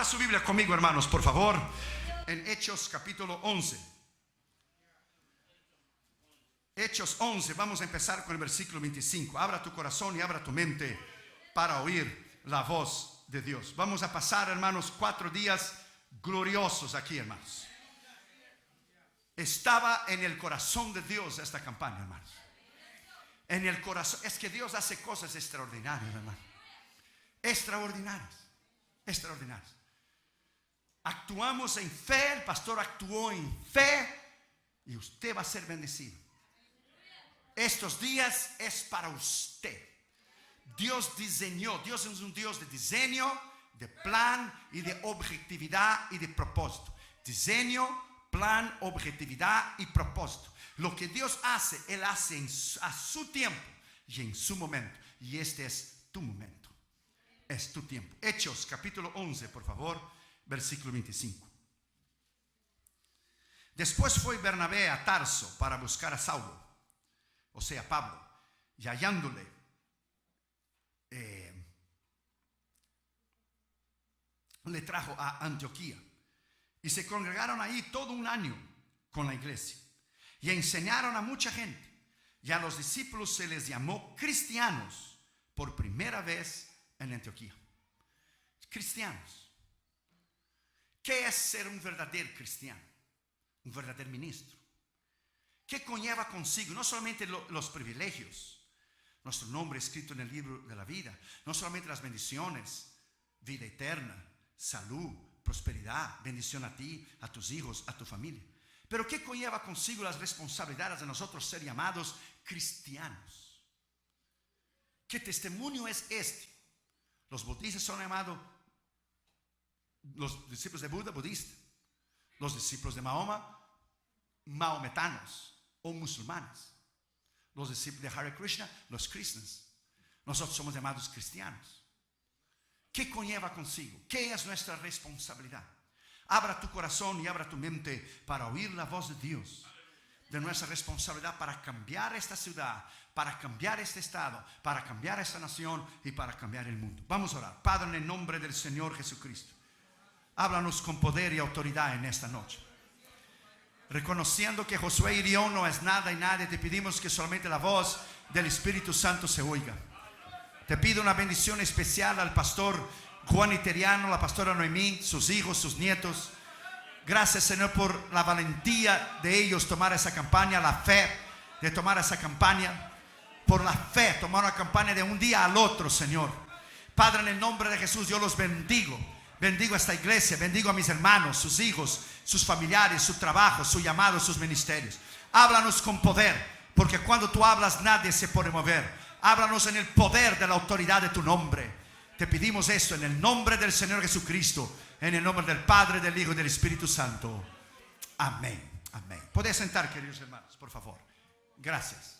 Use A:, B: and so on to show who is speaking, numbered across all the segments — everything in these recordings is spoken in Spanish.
A: su Biblia conmigo, hermanos, por favor, en Hechos capítulo 11. Hechos 11, vamos a empezar con el versículo 25. Abra tu corazón y abra tu mente para oír la voz de Dios. Vamos a pasar, hermanos, 4 días gloriosos aquí, hermanos. Estaba en el corazón de Dios esta campaña, hermanos. En el corazón. Es que Dios hace cosas extraordinarias, hermano. Extraordinarias. Extraordinarias. Actuamos en fe. El pastor actuó en fe. Y usted va a ser bendecido. Estos días es para usted. Dios diseñó. Dios es un Dios de diseño, de plan y de objetividad y de propósito. Diseño, plan, objetividad y propósito. Lo que Dios hace, Él hace a su tiempo y en su momento. Y este es tu momento. Es tu tiempo. Hechos capítulo 11, por favor, versículo 25. Después fue Bernabé a Tarso para buscar a Saulo, o sea, Pablo, y hallándole, le trajo a Antioquía. Y se congregaron ahí todo un año con la iglesia. Y enseñaron a mucha gente. Y a los discípulos se les llamó cristianos por primera vez en Antioquía. Cristianos. ¿Qué es ser un verdadero cristiano? Un verdadero ministro. ¿Qué conlleva consigo? No solamente los privilegios, nuestro nombre escrito en el libro de la vida, no solamente las bendiciones, vida eterna, salud, prosperidad, bendición a ti, a tus hijos, a tu familia. Pero ¿qué conlleva consigo las responsabilidades de nosotros ser llamados cristianos? ¿Qué testimonio es este? Los budistas son llamados, los discípulos de Buda, budistas. Los discípulos de Mahoma, maometanos o musulmanes. Los discípulos de Hare Krishna, los cristianos. Nosotros somos llamados cristianos. ¿Qué conlleva consigo? ¿Qué es nuestra responsabilidad? Abra tu corazón y abra tu mente para oír la voz de Dios. De nuestra responsabilidad para cambiar esta ciudad, para cambiar este estado, para cambiar esta nación y para cambiar el mundo. Vamos a orar. Padre, en el nombre del Señor Jesucristo, háblanos con poder y autoridad en esta noche. Reconociendo que Josué hirió no es nada y nadie, te pedimos que solamente la voz del Espíritu Santo se oiga. Te pido una bendición especial al pastor Juan Iteriano, la pastora Noemí, sus hijos, sus nietos. Gracias, Señor, por la valentía de ellos tomar esa campaña, la fe de tomar esa campaña. Por la fe, tomar una campaña de un día al otro, Señor. Padre, en el nombre de Jesús, yo los bendigo. Bendigo a esta iglesia, bendigo a mis hermanos, sus hijos, sus familiares, su trabajo, su llamado, sus ministerios. Háblanos con poder, porque cuando tú hablas nadie se puede mover. Háblanos en el poder de la autoridad de tu nombre. Te pedimos esto en el nombre del Señor Jesucristo, en el nombre del Padre, del Hijo y del Espíritu Santo. Amén. Amén. Podéis sentar, queridos hermanos, por favor. Gracias.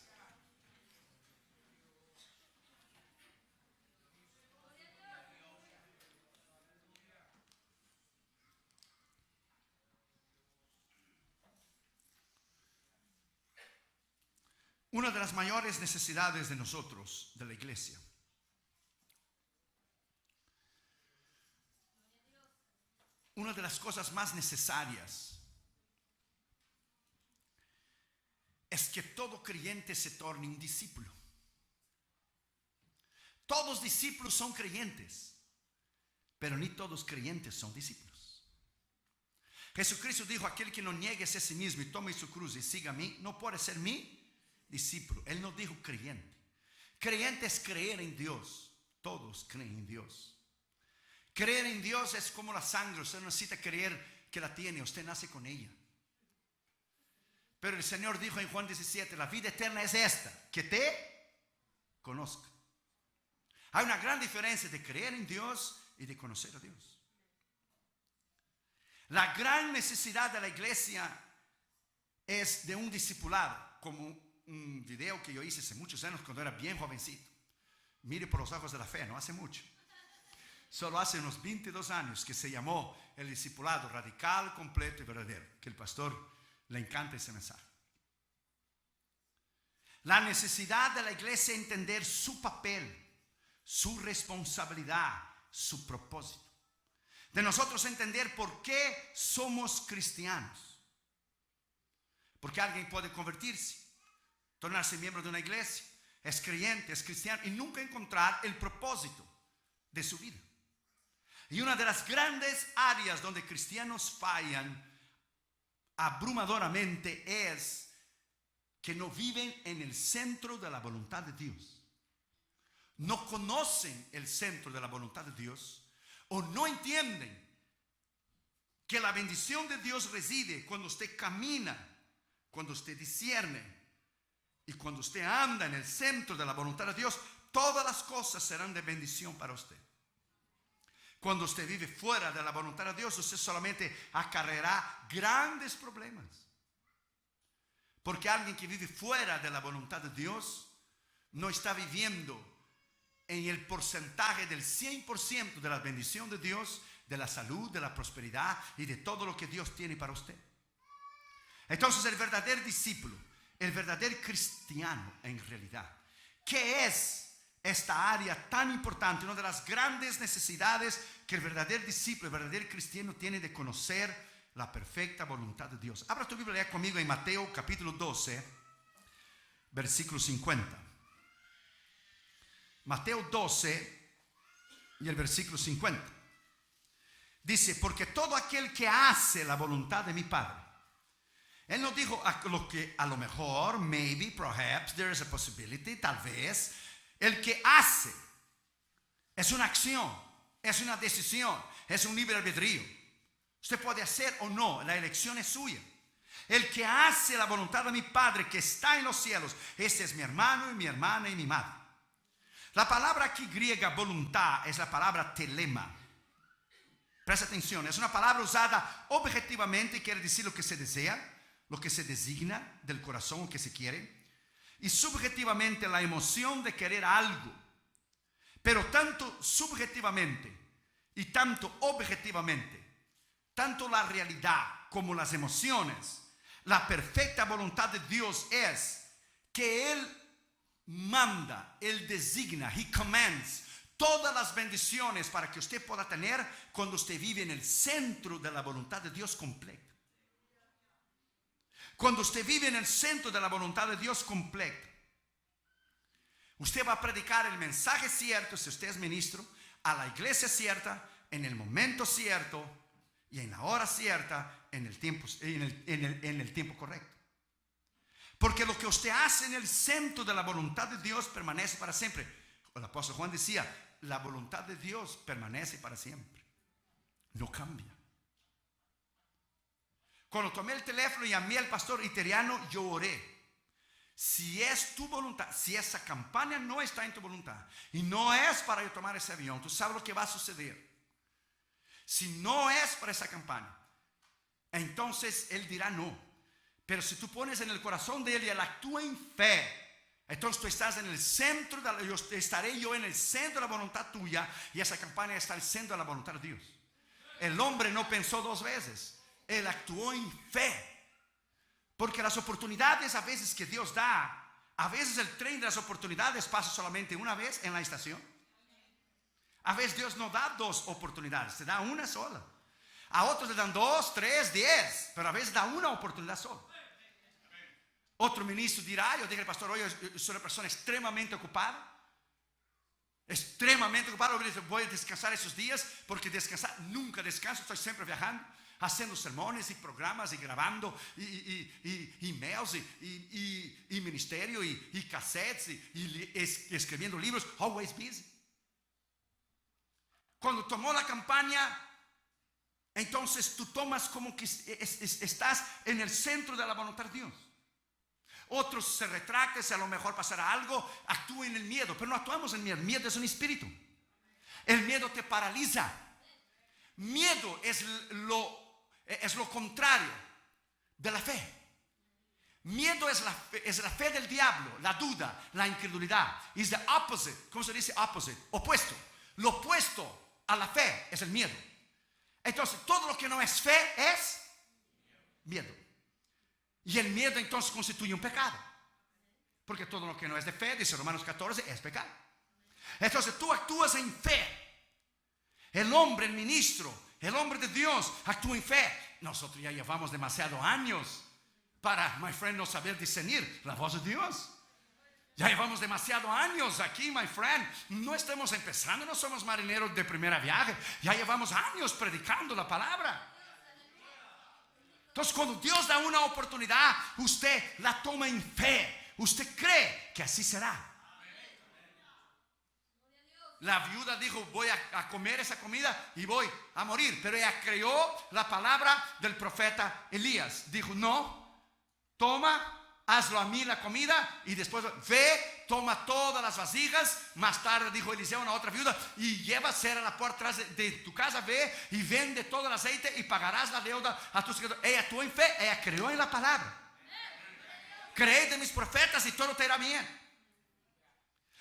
A: Una de las mayores necesidades de nosotros, de la iglesia, una de las cosas más necesarias es que todo creyente se torne un discípulo. Todos discípulos son creyentes, pero ni todos creyentes son discípulos. Jesucristo dijo: aquel que no niegue a sí mismo y tome su cruz y siga a mí, no puede ser mi discípulo. Él no dijo creyente. Creyente es creer en Dios. Todos creen en Dios. Creer en Dios es como la sangre. Usted no necesita creer que la tiene, usted nace con ella. Pero el Señor dijo en Juan 17: la vida eterna es esta, que te conozca. Hay una gran diferencia de creer en Dios y de conocer a Dios. La gran necesidad de la iglesia es de un discipulado, como un video que yo hice hace muchos años cuando era bien jovencito. Mire por los ojos de la fe, no hace mucho. Solo hace unos 22 años, que se llamó el discipulado radical, completo y verdadero. Que el pastor le encanta ese mensaje. La necesidad de la iglesia es entender su papel, su responsabilidad, su propósito. de nosotros entender por qué somos cristianos. Porque alguien puede convertirse, tornarse miembro de una iglesia, es creyente, es cristiano y nunca encontrar el propósito de su vida. Y una de las grandes áreas donde cristianos fallan abrumadoramente es que no viven en el centro de la voluntad de Dios. No conocen el centro de la voluntad de Dios o no entienden que la bendición de Dios reside cuando usted camina, cuando usted discierne y cuando usted anda en el centro de la voluntad de Dios. Todas las cosas serán de bendición para usted. Cuando usted vive fuera de la voluntad de Dios, usted solamente acarreará grandes problemas. Porque alguien que vive fuera de la voluntad de Dios no está viviendo en el porcentaje del 100% de la bendición de Dios, de la salud, de la prosperidad y de todo lo que Dios tiene para usted. Entonces el verdadero discípulo, el verdadero cristiano en realidad, ¿qué es esta área tan importante? Una de las grandes necesidades que el verdadero discípulo, el verdadero cristiano tiene de conocer la perfecta voluntad de Dios. Abra tu Biblia, lea conmigo en Mateo capítulo 12, versículo 50. Mateo 12 y el versículo 50. Dice, porque todo aquel que hace la voluntad de mi Padre. Él no dijo a lo mejor, maybe, perhaps, there is a possibility, tal vez. El que hace es una acción, es una decisión, es un libre albedrío. Usted puede hacer o no, la elección es suya. El que hace la voluntad de mi Padre que está en los cielos, este es mi hermano y mi hermana y mi madre. La palabra aquí griega voluntad es la palabra telema. Presta atención, es una palabra usada objetivamente y quiere decir lo que se desea, lo que se designa del corazón, lo que se quiere. Y subjetivamente la emoción de querer algo. Pero tanto subjetivamente y tanto objetivamente, tanto la realidad como las emociones, la perfecta voluntad de Dios es que Él manda, Él designa, He commands todas las bendiciones para que usted pueda tener cuando usted vive en el centro de la voluntad de Dios completa. Cuando usted vive en el centro de la voluntad de Dios completa, usted va a predicar el mensaje cierto, si usted es ministro, a la iglesia cierta, en el momento cierto y en la hora cierta, en el tiempo correcto. Porque lo que usted hace en el centro de la voluntad de Dios permanece para siempre. El apóstol Juan decía, la voluntad de Dios permanece para siempre, no cambia. Cuando tomé el teléfono y llamé al pastor Iteriano, yo oré. Si es tu voluntad, si esa campaña no está en tu voluntad y no es para yo tomar ese avión, tú sabes lo que va a suceder. Si no es para esa campaña, entonces él dirá no. Pero si tú pones en el corazón de él y él actúa en fe, entonces tú estás en el centro, estaré yo en el centro de la voluntad tuya y esa campaña está en el centro de la voluntad de Dios. El hombre no pensó dos veces. Él actuó en fe. Porque las oportunidades a veces que Dios da, a veces el tren de las oportunidades pasa solamente una vez en la estación. A veces Dios no da dos oportunidades, te da una sola. A otros le dan 2, 3, 10, pero a veces da una oportunidad sola. Otro ministro dirá, yo dije al pastor, hoy soy una persona extremadamente ocupada. Voy a descansar esos días, porque descansar, nunca descanso, estoy siempre viajando, haciendo sermones y programas y grabando y emails y ministerio y cassettes y escribiendo libros, always busy. Cuando tomó la campaña, entonces tú tomas como que estás en el centro de la voluntad de Dios. Otros se retractan, si a lo mejor pasará algo, actúen en el miedo, pero no actuamos en miedo. Miedo es un espíritu. El miedo te paraliza. Miedo es lo contrario de la fe. Miedo es la fe del diablo, la duda, la incredulidad. Is the opposite. ¿Cómo se dice opposite? Opuesto. Lo opuesto a la fe es el miedo. Entonces todo lo que no es fe es miedo. Y el miedo entonces constituye un pecado. Porque todo lo que no es de fe, dice Romanos 14, es pecado. Entonces tú actúas en fe. El hombre, el ministro, el hombre de Dios actúa en fe. Nosotros ya llevamos demasiados años para, my friend, no saber discernir la voz de Dios. Ya llevamos demasiados años aquí, my friend. No estamos empezando, no somos marineros de primera viaje. Ya llevamos años predicando la palabra. Entonces, cuando Dios da una oportunidad, usted la toma en fe. Usted cree que así será. La viuda dijo: voy a comer esa comida y voy a morir. Pero ella creyó la palabra del profeta Elías. Dijo: no, toma, hazlo a mí la comida, y después ve, toma todas las vasijas. Más tarde dijo Eliseo a una otra viuda: y lleva, cierra la puerta atrás de tu casa, ve y vende todo el aceite y pagarás la deuda a tus seguidores. Ella actuó en fe, ella creyó en la palabra. Creed de mis profetas y todo te irá bien.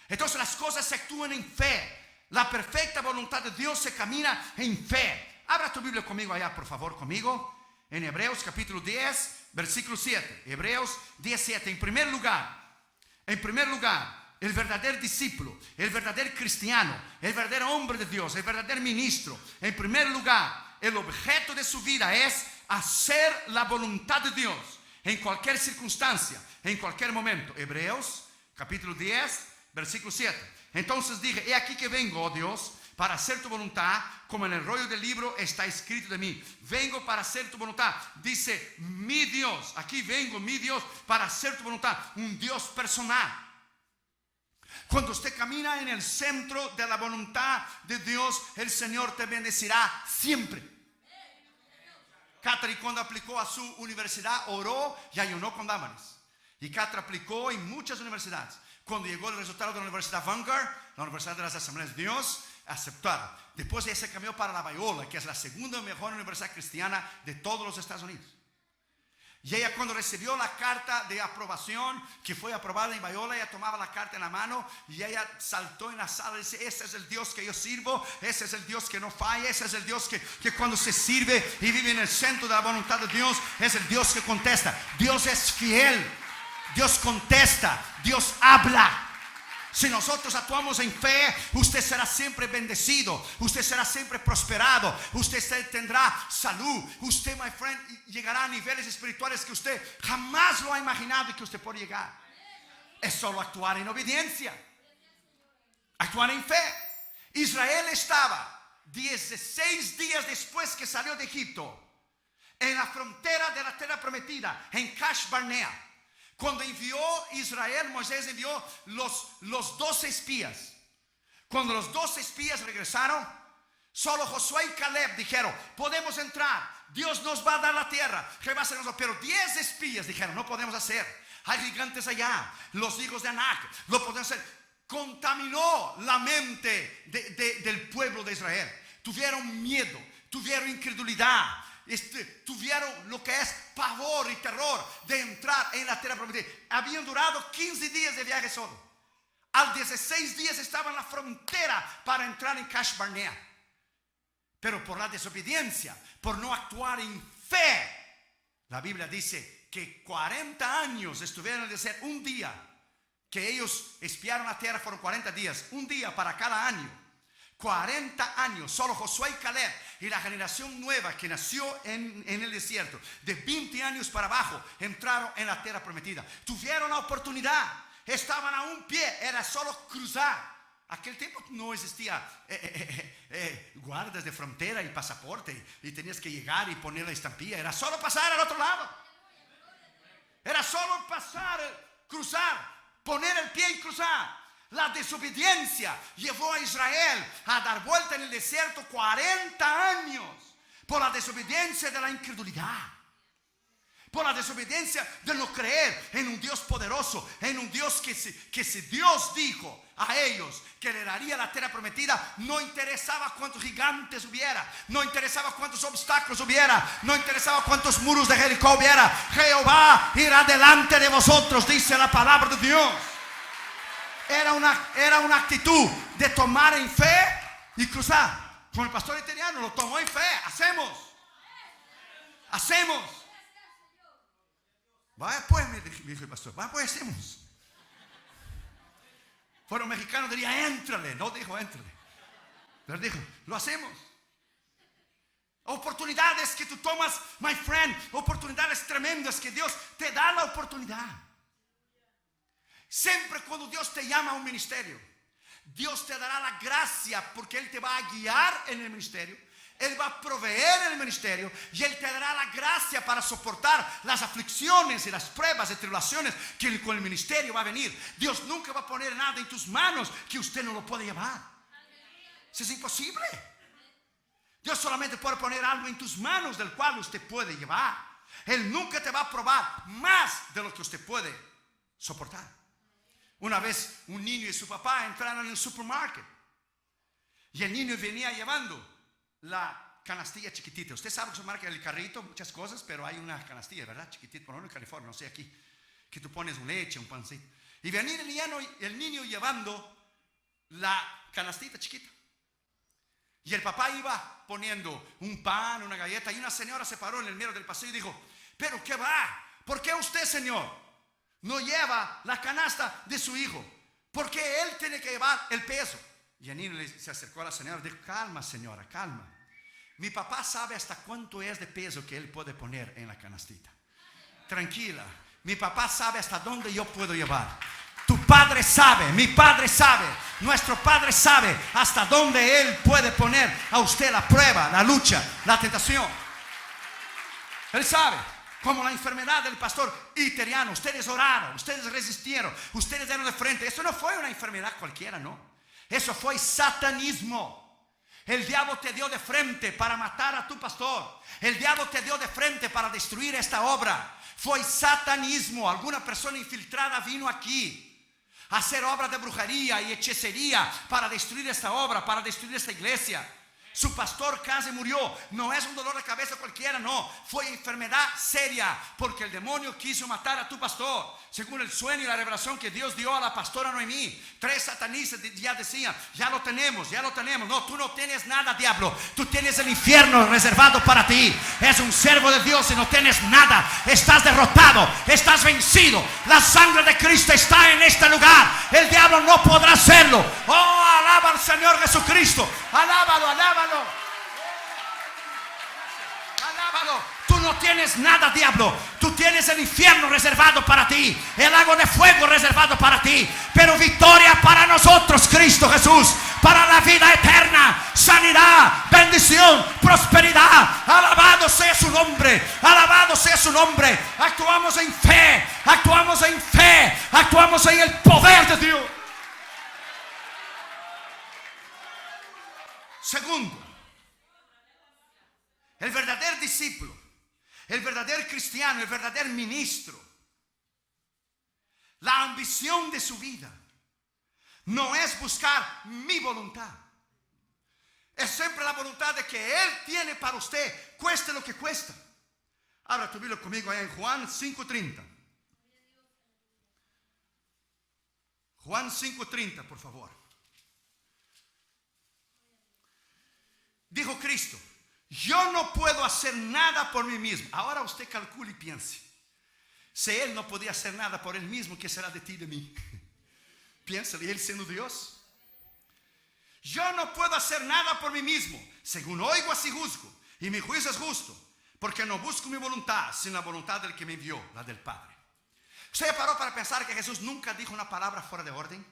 A: Entonces las cosas se actúan en fe. La perfecta voluntad de Dios se camina en fe. Abra tu Biblia conmigo allá, por favor, conmigo. En Hebreos capítulo 10, versículo 7. Hebreos 17. En primer lugar, el verdadero discípulo, el verdadero cristiano, el verdadero hombre de Dios, el verdadero ministro, en primer lugar, el objeto de su vida es hacer la voluntad de Dios en cualquier circunstancia, en cualquier momento. Hebreos capítulo 10, versículo 7. Entonces dije: he aquí que vengo, oh Dios, para hacer tu voluntad, como en el rollo del libro está escrito de mí. Vengo para hacer tu voluntad. Dice mi Dios. Aquí vengo, mi Dios, para hacer tu voluntad. Un Dios personal. Cuando usted camina en el centro de la voluntad de Dios, el Señor te bendecirá siempre. Catherine, cuando aplicó a su universidad, oró y ayunó con Dámaris. Y Catherine aplicó en muchas universidades. Cuando llegó el resultado de la Universidad Vanguard, la Universidad de las Asambleas de Dios, aceptaron. Después ella se cambió para la Biola, que es la segunda mejor universidad cristiana de todos los Estados Unidos. Y ella, cuando recibió la carta de aprobación, que fue aprobada en Biola, ella tomaba la carta en la mano y ella saltó en la sala y dice: ese es el Dios que yo sirvo, ese es el Dios que no falla, ese es el Dios que cuando se sirve y vive en el centro de la voluntad de Dios, es el Dios que contesta. Dios es fiel, Dios contesta, Dios habla. Si nosotros actuamos en fe, usted será siempre bendecido, usted será siempre prosperado, usted tendrá salud, usted, my friend, llegará a niveles espirituales que usted jamás lo ha imaginado y que usted puede llegar. Es solo actuar en obediencia, actuar en fe. Israel estaba 16 días después que salió de Egipto, en la frontera de la tierra prometida, en Kadesh Barnea. Cuando envió Israel, Moisés envió los 12 espías. Cuando los 12 espías regresaron, solo Josué y Caleb dijeron: podemos entrar, Dios nos va a dar la tierra, pero 10 espías dijeron: no podemos hacer, hay gigantes allá, los hijos de Anak, lo podemos hacer. Contaminó la mente del pueblo de Israel. Tuvieron miedo, tuvieron incredulidad, tuvieron lo que es pavor y terror de entrar en la tierra prometida. Habían durado 15 días de viaje solo. Al 16 días estaban en la frontera para entrar en Kadesh Barnea. Pero por la desobediencia, por no actuar en fe, la Biblia dice que 40 años estuvieron en el desierto. Un día que ellos espiaron la tierra fueron 40 días, un día para cada año. 40 años, solo Josué y Caleb y la generación nueva que nació en el desierto, de 20 años para abajo, entraron en la tierra prometida. Tuvieron la oportunidad, estaban a un pie, era solo cruzar. Aquel tiempo no existía guardas de frontera y pasaporte, y tenías que llegar y poner la estampilla. Era solo pasar al otro lado. Era solo pasar, cruzar, poner el pie y cruzar. La desobediencia llevó a Israel a dar vuelta en el desierto 40 años. Por la desobediencia de la incredulidad, por la desobediencia de no creer en un Dios poderoso, en un Dios que si Dios dijo a ellos que le daría la tierra prometida, no interesaba cuántos gigantes hubiera, no interesaba cuántos obstáculos hubiera, no interesaba cuántos muros de Jericó hubiera. Jehová irá delante de vosotros, dice la palabra de Dios. Era una actitud de tomar en fe y cruzar. Con el pastor italiano lo tomó en fe. Hacemos. Vaya pues, me dijo el pastor, vaya pues, hacemos. Fueron mexicanos, diría: éntrale. No dijo éntrale, pero dijo: lo hacemos. Oportunidades que tú tomas, my friend, oportunidades tremendas que Dios te da la oportunidad. Siempre cuando Dios te llama a un ministerio, Dios te dará la gracia porque Él te va a guiar en el ministerio. Él va a proveer en el ministerio y Él te dará la gracia para soportar las aflicciones y las pruebas y tribulaciones que con el ministerio va a venir. Dios nunca va a poner nada en tus manos que usted no lo puede llevar. Eso es imposible. Dios solamente puede poner algo en tus manos del cual usted puede llevar. Él nunca te va a probar más de lo que usted puede soportar. Una vez un niño y su papá entraron en el supermercado y el niño venía llevando la canastilla chiquitita. Usted sabe que se marca el carrito, muchas cosas, pero hay una canastilla, ¿verdad? Chiquitita, por ejemplo en California, no sé aquí, que tú pones una leche, un pancito. Y venía el niño llevando la canastita chiquita. Y el papá iba poniendo un pan, una galleta, y una señora se paró en el medio del pasillo y dijo: ¿pero qué va? ¿Por qué usted, señor, no lleva la canasta de su hijo? ¿Por qué él tiene que llevar el peso? Y el niño se acercó a la señora y dijo: calma, señora, calma. Mi papá sabe hasta cuánto es de peso que él puede poner en la canastita. Tranquila, mi papá sabe hasta dónde yo puedo llevar. Tu padre sabe, mi padre sabe, nuestro padre sabe hasta dónde Él puede poner a usted la prueba, la lucha, la tentación. Él sabe. Como la enfermedad del pastor Iteriano. Ustedes oraron, ustedes resistieron, ustedes dieron de frente. Eso no fue una enfermedad cualquiera, no. Eso fue satanismo. El diablo te dio de frente para matar a tu pastor. El diablo te dio de frente para destruir esta obra. Fue satanismo. Alguna persona infiltrada vino aquí a hacer obra de brujería y hechicería para destruir esta obra, para destruir esta iglesia. Su pastor casi murió. No es un dolor de cabeza cualquiera, no. Fue enfermedad seria porque el demonio quiso matar a tu pastor. Según el sueño y la revelación que Dios dio a la pastora Noemí, 3 satanistas ya decían: ya lo tenemos, ya lo tenemos. No, tú no tienes nada, diablo. Tú tienes el infierno reservado para ti. Es un servo de Dios y no tienes nada. Estás derrotado, estás vencido. La sangre de Cristo está en este lugar. El diablo no podrá hacerlo. Oh, alaba al Señor Jesucristo. Alábalo, alábalo. Alábalo. Tú no tienes nada, diablo. Tú tienes el infierno reservado para ti, el lago de fuego reservado para ti, pero victoria para nosotros, Cristo Jesús, para la vida eterna, sanidad, bendición, prosperidad. Alabado sea su nombre, alabado sea su nombre. Actuamos en fe, actuamos en fe, actuamos en el poder de Dios. Segundo, el verdadero discípulo, el verdadero cristiano, el verdadero ministro, la ambición de su vida no es buscar mi voluntad. Es siempre la voluntad de que Él tiene para usted, cueste lo que cuesta. Abra tu Biblia conmigo en Juan 5:30. Juan 5:30, por favor. Dijo Cristo: yo no puedo hacer nada por mí mismo. Ahora usted calcule y piense. Si Él no podía hacer nada por Él mismo, ¿qué será de ti y de mí? Piensa, Él siendo Dios. Yo no puedo hacer nada por mí mismo. Según oigo, así juzgo. Y mi juicio es justo, porque no busco mi voluntad, sino la voluntad del que me envió, la del Padre. ¿Usted paró para pensar que Jesús nunca dijo una palabra fuera de orden?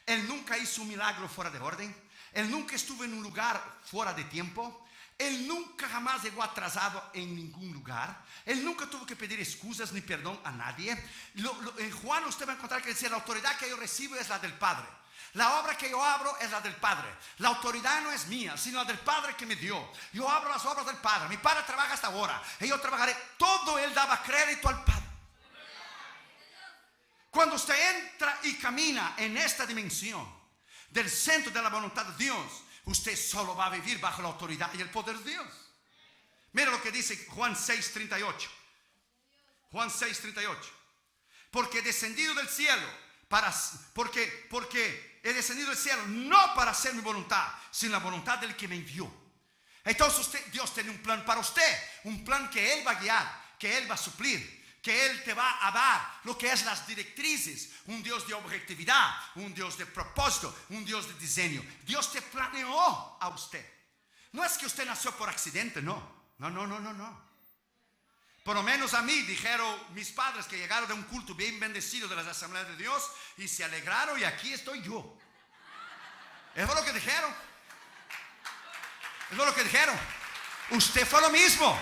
A: Él nunca hizo un milagro fuera de orden. Él nunca estuvo en un lugar fuera de tiempo. Él nunca jamás llegó atrasado en ningún lugar. Él nunca tuvo que pedir excusas ni perdón a nadie. En Juan usted va a encontrar que decía: la autoridad que yo recibo es la del Padre. La obra que yo abro es la del Padre. La autoridad no es mía, sino la del Padre que me dio. Yo abro las obras del Padre. Mi Padre trabaja hasta ahora y yo trabajaré. Todo Él daba crédito al Padre. Cuando usted entra y camina en esta dimensión del centro de la voluntad de Dios, usted solo va a vivir bajo la autoridad y el poder de Dios. Mira lo que dice Juan 6:38. Juan 6:38. Porque he descendido del cielo porque he descendido del cielo no para hacer mi voluntad, sino la voluntad del que me envió. Entonces Dios tiene un plan para usted, un plan que Él va a guiar, que Él va a suplir, que Él te va a dar lo que es las directrices. Un Dios de objetividad, un Dios de propósito, un Dios de diseño. Dios te planeó a usted. No es que usted nació por accidente, no. No. Por lo menos a mí dijeron mis padres que llegaron de un culto bien bendecido de las Asambleas de Dios y se alegraron y aquí estoy yo. Eso fue lo que dijeron. Usted fue lo mismo.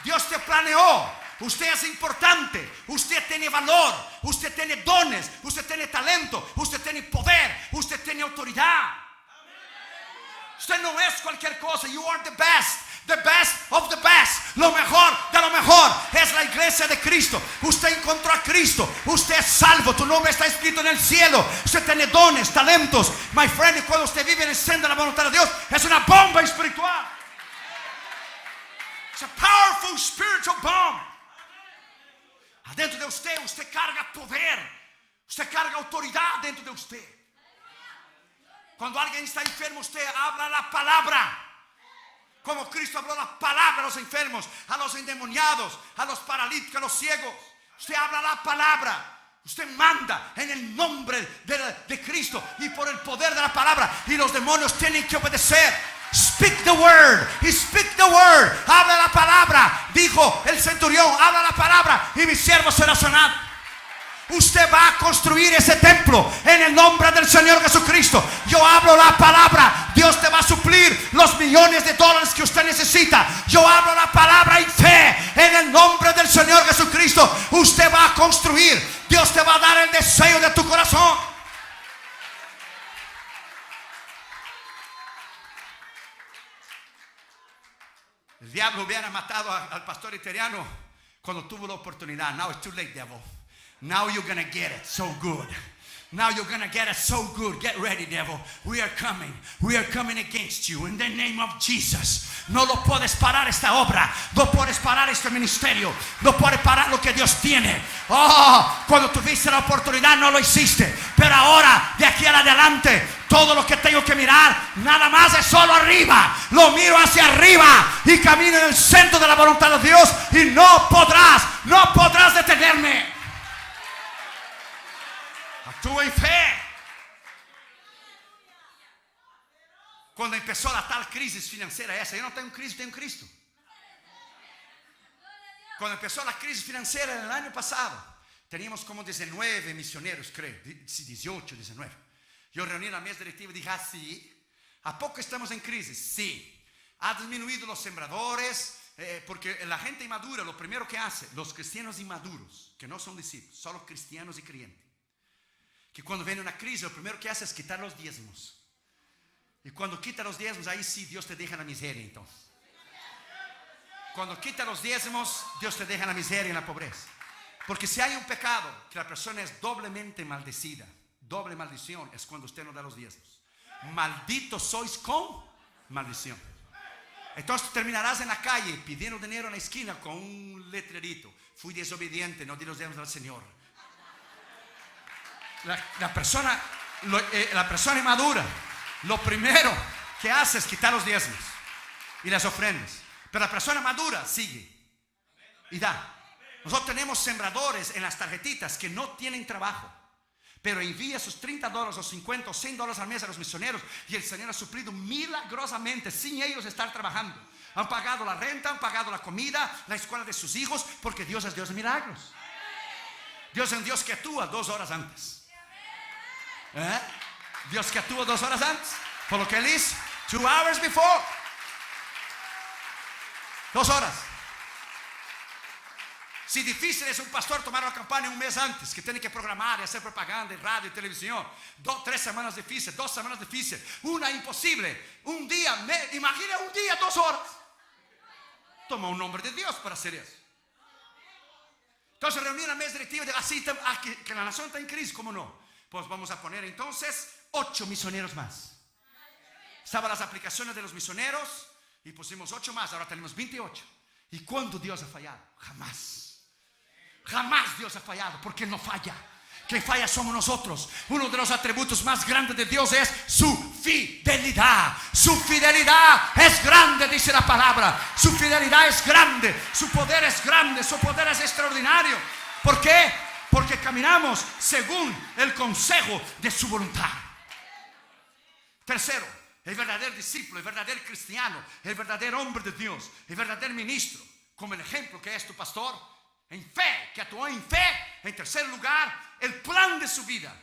A: Dios te planeó. Usted es importante. Usted tiene valor. Usted tiene dones. Usted tiene talento. Usted tiene poder. Usted tiene autoridad. Usted no es cualquier cosa. You are the best. The best of the best. Lo mejor de lo mejor es la iglesia de Cristo. Usted encontró a Cristo. Usted es salvo. Tu nombre está escrito en el cielo. Usted tiene dones, talentos. My friend, y cuando usted vive en el centro de la voluntad de Dios, es una bomba espiritual. It's a powerful spiritual bomb. Adentro de usted, usted carga poder. Usted carga autoridad dentro de usted. Cuando alguien está enfermo, usted habla la palabra. Como Cristo habló la palabra a los enfermos, a los endemoniados, a los paralíticos, a los ciegos. Usted habla la palabra. Usted manda en el nombre de Cristo y por el poder de la palabra. Y los demonios tienen que obedecer. Speak the word. He speak the word. Habla la palabra. Dijo el centurión, habla la palabra y mi siervo será sanado. Usted va a construir ese templo en el nombre del Señor Jesucristo. Yo hablo la palabra. Dios te va a suplir los millones de dólares que usted necesita. Yo hablo la palabra en fe en el nombre del Señor Jesucristo. Usted va a construir. Dios te va a dar el deseo de tu corazón. El diablo hubiera matado al pastor italiano cuando tuvo la oportunidad. Now it's too late, devil. Now you're going to get it so good. Now you're going to get it so good. Get ready, devil. We are coming. We are coming against you in the name of Jesus. No lo puedes parar esta obra. No puedes parar este ministerio. No puedes parar lo que Dios tiene. Oh, cuando tuviste la oportunidad no lo hiciste. Pero ahora, de aquí en adelante, todo lo que tengo que mirar, nada más es solo arriba. Lo miro hacia arriba y camino en el centro de la voluntad de Dios. Y no podrás detenerme. Actúa en fe. Cuando empezó la tal crisis financiera esa, yo no tengo crisis, tengo Cristo. Cuando empezó la crisis financiera en el año pasado, teníamos como 19 misioneros, creo, 18, 19. Yo reuní la mesa directiva y dije, sí, ¿a poco estamos en crisis? Sí. Ha disminuido los sembradores, porque la gente inmadura, lo primero que hace, los cristianos inmaduros, que no son discípulos, solo cristianos y creyentes, que cuando viene una crisis, lo primero que hace es quitar los diezmos. Y cuando quita los diezmos, ahí sí Dios te deja en la miseria entonces. Cuando quita los diezmos, Dios te deja en la miseria y en la pobreza. Porque si hay un pecado que la persona es doblemente maldecida, doble maldición, es cuando usted no da los diezmos. Malditos sois con maldición. Entonces terminarás en la calle pidiendo dinero en la esquina con un letrerito: fui desobediente, no di los diezmos al Señor. La persona inmadura, lo primero que hace es quitar los diezmos y las ofrendas. Pero la persona madura sigue y da. Nosotros tenemos sembradores en las tarjetitas que no tienen trabajo, pero envía sus $30 o 50 o $100 al mes a los misioneros, y el Señor ha suplido milagrosamente sin ellos estar trabajando. Han pagado la renta, han pagado la comida, la escuela de sus hijos, porque Dios es Dios de milagros. Dios es un Dios que actúa 2 horas antes. Dios que actúa 2 horas antes. Por lo que Él hizo 2 hours before. 2 horas. Si difícil es un pastor tomar una campaña un mes antes, que tiene que programar y hacer propaganda en radio y televisión, 3 semanas difíciles, 2 semanas difíciles, una imposible, un día, imagina un día, 2 horas. Toma un nombre de Dios para hacer eso. Entonces reuní la mesa directiva de así, que la nación está en crisis, ¿cómo no? Pues vamos a poner entonces 8 misioneros más. Estaban las aplicaciones de los misioneros y pusimos 8 más, ahora tenemos 28. ¿Y cuándo Dios ha fallado? Jamás. Jamás Dios ha fallado, porque Él no falla. Quien falla somos nosotros. Uno de los atributos más grandes de Dios es su fidelidad. Su fidelidad es grande, dice la palabra. Su fidelidad es grande. Su poder es grande. Su poder es extraordinario. ¿Por qué? Porque caminamos según el consejo de su voluntad. Tercero, el verdadero discípulo, el verdadero cristiano, el verdadero hombre de Dios, el verdadero ministro, como el ejemplo que es tu pastor, en fe, que actuó en fe. En tercer lugar, el plan de su vida,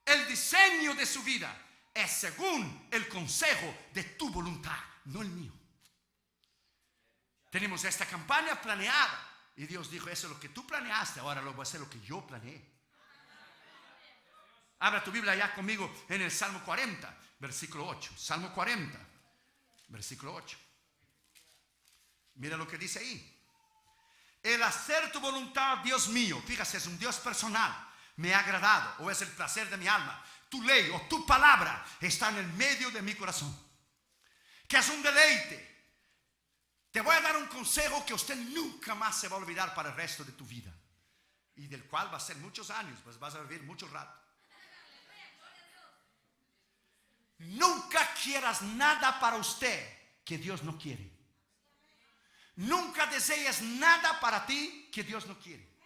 A: el diseño de su vida es según el consejo de tu voluntad, no el mío. Tenemos esta campaña planeada y Dios dijo: eso es lo que tú planeaste, ahora lo voy a hacer lo que yo planeé. Abra tu Biblia ya conmigo en el Salmo 40, versículo 8. Salmo 40, versículo 8. Mira lo que dice ahí. El hacer tu voluntad, Dios mío, fíjate, es un Dios personal, me ha agradado, o es el placer de mi alma. Tu ley o tu palabra está en el medio de mi corazón, que es un deleite. Te voy a dar un consejo que usted nunca más se va a olvidar para el resto de tu vida, y del cual va a ser muchos años, pues vas a vivir mucho rato. Nunca quieras nada para usted que Dios no quiere. Nunca desees nada para ti que Dios no quiere.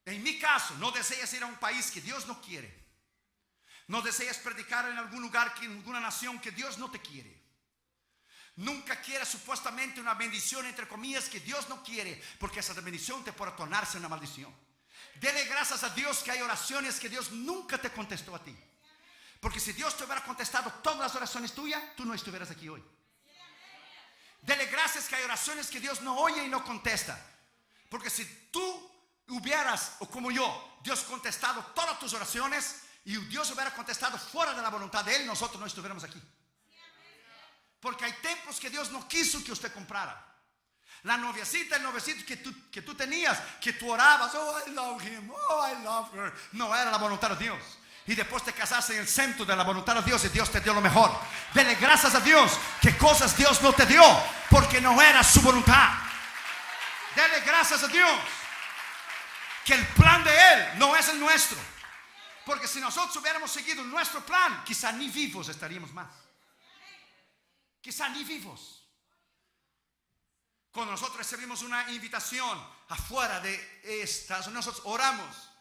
A: En mi caso, no desees ir a un país que Dios no quiere. No desees predicar en algún lugar, en alguna nación que Dios no te quiere. Nunca quieras supuestamente una bendición, entre comillas, que Dios no quiere, porque esa bendición te puede tornarse una maldición. Dele gracias a Dios que hay oraciones que Dios nunca te contestó a ti. Porque si Dios te hubiera contestado todas las oraciones tuyas, tú no estuvieras aquí hoy. Dele gracias que hay oraciones que Dios no oye y no contesta. Porque si tú hubieras, o como yo, Dios contestado todas tus oraciones y Dios hubiera contestado fuera de la voluntad de Él, nosotros no estuviéramos aquí. Porque hay templos que Dios no quiso que usted comprara. La noviecita, el noviecito que tú tenías, que tú orabas: oh, I love him, oh, I love her. No era la voluntad de Dios. Y después te casaste en el centro de la voluntad de Dios y Dios te dio lo mejor. Dele gracias a Dios que cosas Dios no te dio porque no era su voluntad. Dele gracias a Dios que el plan de Él no es el nuestro. Porque si nosotros hubiéramos seguido nuestro plan, quizá ni vivos estaríamos más. Quizá ni vivos. Cuando nosotros recibimos una invitación afuera de estas, nosotros oramos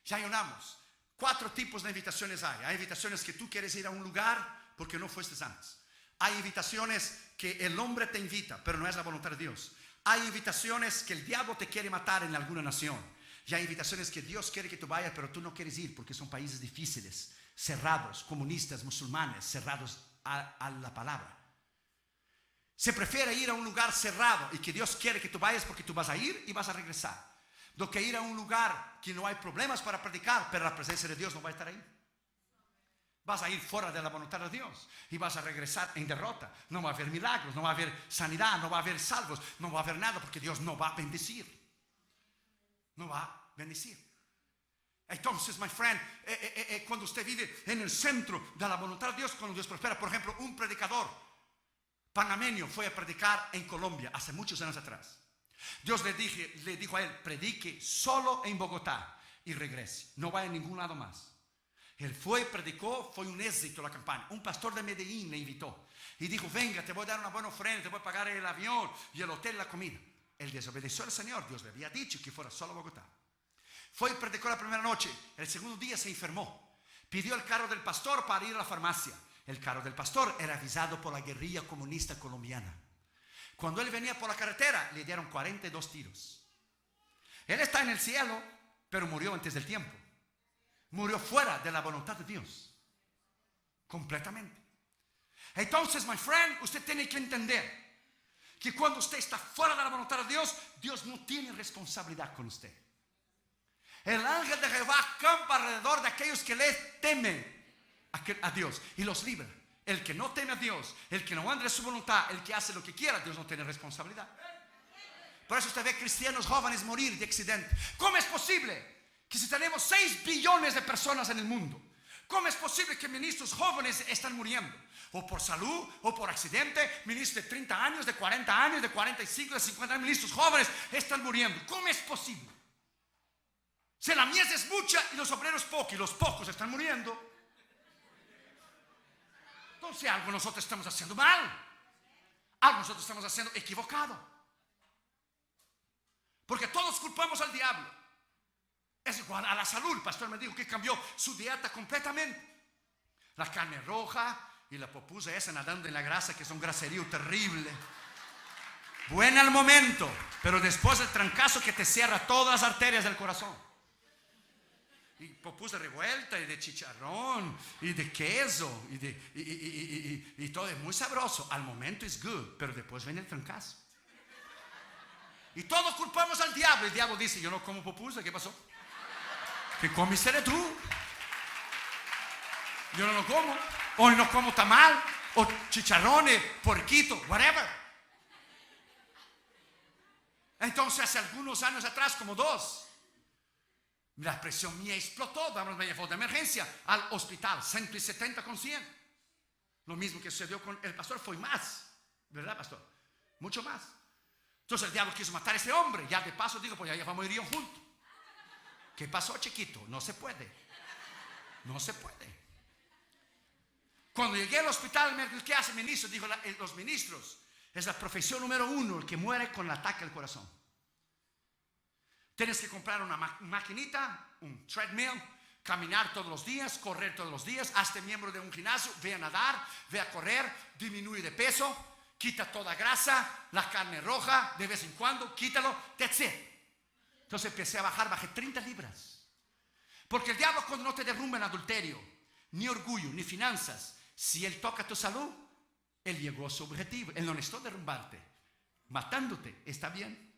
A: y ayunamos. 4 tipos de invitaciones hay. Hay invitaciones que tú quieres ir a un lugar porque no fuiste antes. Hay invitaciones que el hombre te invita, pero no es la voluntad de Dios. Hay invitaciones que el diablo te quiere matar en alguna nación. Y hay invitaciones que Dios quiere que tú vayas, pero tú no quieres ir porque son países difíciles, cerrados, comunistas, musulmanes, cerrados a la palabra. Se prefiere ir a un lugar cerrado y que Dios quiere que tú vayas porque tú vas a ir y vas a regresar, do que ir a un lugar que no hay problemas para predicar, pero la presencia de Dios no va a estar ahí. Vas a ir fuera de la voluntad de Dios y vas a regresar en derrota. No va a haber milagros, no va a haber sanidad, no va a haber salvos, no va a haber nada, porque Dios no va a bendecir. No va a bendecir. Entonces, my friend, cuando usted vive en el centro de la voluntad de Dios, cuando Dios prospera, por ejemplo, un predicador panameño fue a predicar en Colombia hace muchos años atrás. Dios le dijo a él: predique solo en Bogotá y regrese, no vaya a ningún lado más. Él fue, predicó, fue un éxito la campaña. Un pastor de Medellín le invitó y dijo: venga, te voy a dar una buena ofrenda, te voy a pagar el avión y el hotel, la comida. Él desobedeció al Señor. Dios le había dicho que fuera solo a Bogotá. Fue y predicó la primera noche. El segundo día se enfermó. Pidió el carro del pastor para ir a la farmacia. El carro del pastor era avisado por la guerrilla comunista colombiana. Cuando él venía por la carretera, le dieron 42 tiros. Él está en el cielo, pero murió antes del tiempo. Murió fuera de la voluntad de Dios. Completamente. Entonces, my friend, usted tiene que entender que cuando usted está fuera de la voluntad de Dios, Dios no tiene responsabilidad con usted. El ángel de Jehová campa alrededor de aquellos que le temen a Dios y los libra. El que no teme a Dios, el que no anda en su voluntad, el que hace lo que quiera, Dios no tiene responsabilidad. Por eso usted ve cristianos jóvenes morir de accidente. ¿Cómo es posible que si tenemos 6 billones de personas en el mundo, cómo es posible que ministros jóvenes están muriendo? O por salud, o por accidente. Ministros de 30 años, de 40 años, de 45, de 50 años, ministros jóvenes están muriendo. ¿Cómo es posible? Si la mies es mucha y los obreros pocos, y los pocos están muriendo, entonces algo nosotros estamos haciendo mal. Algo nosotros estamos haciendo equivocado. Porque todos culpamos al diablo. Es igual a la salud. El pastor me dijo que cambió su dieta completamente. La carne roja, y la popusa esa nadando en la grasa, que es un graserío terrible. Buena al momento, pero después el trancazo que te cierra todas las arterias del corazón. Y popusa revuelta, y de chicharrón, y de queso, y todo es muy sabroso. Al momento es good, pero después viene el trancazo. Y todos culpamos al diablo. El diablo dice: yo no como popusa, ¿qué pasó? ¿Qué comiste tú? Yo no lo como. Hoy no como tamal, o chicharrones, porquito, whatever. Entonces hace algunos años atrás, como 2, la presión mía explotó. Me llevó de emergencia al hospital, 170 con 100. Lo mismo que sucedió con el pastor, fue más, ¿verdad, pastor? Mucho más. Entonces el diablo quiso matar a ese hombre. Ya de paso digo, pues ya vamos a ir juntos. ¿Qué pasó, chiquito? No se puede. No se puede. Cuando llegué al hospital, ¿qué hace el ministro? Dijo: los ministros es la profesión número 1, el que muere con el ataque al corazón. Tienes que comprar una maquinita, un treadmill, caminar todos los días, correr todos los días, hazte miembro de un gimnasio, ve a nadar, ve a correr, disminuye de peso, quita toda grasa, la carne roja, de vez en cuando, quítalo, that's it. Entonces empecé a bajar, bajé 30 libras. Porque el diablo, cuando no te derrumba en adulterio, ni orgullo, ni finanzas, si él toca tu salud, él llegó a su objetivo. Él no necesitó derrumbarte, matándote. ¿Está bien?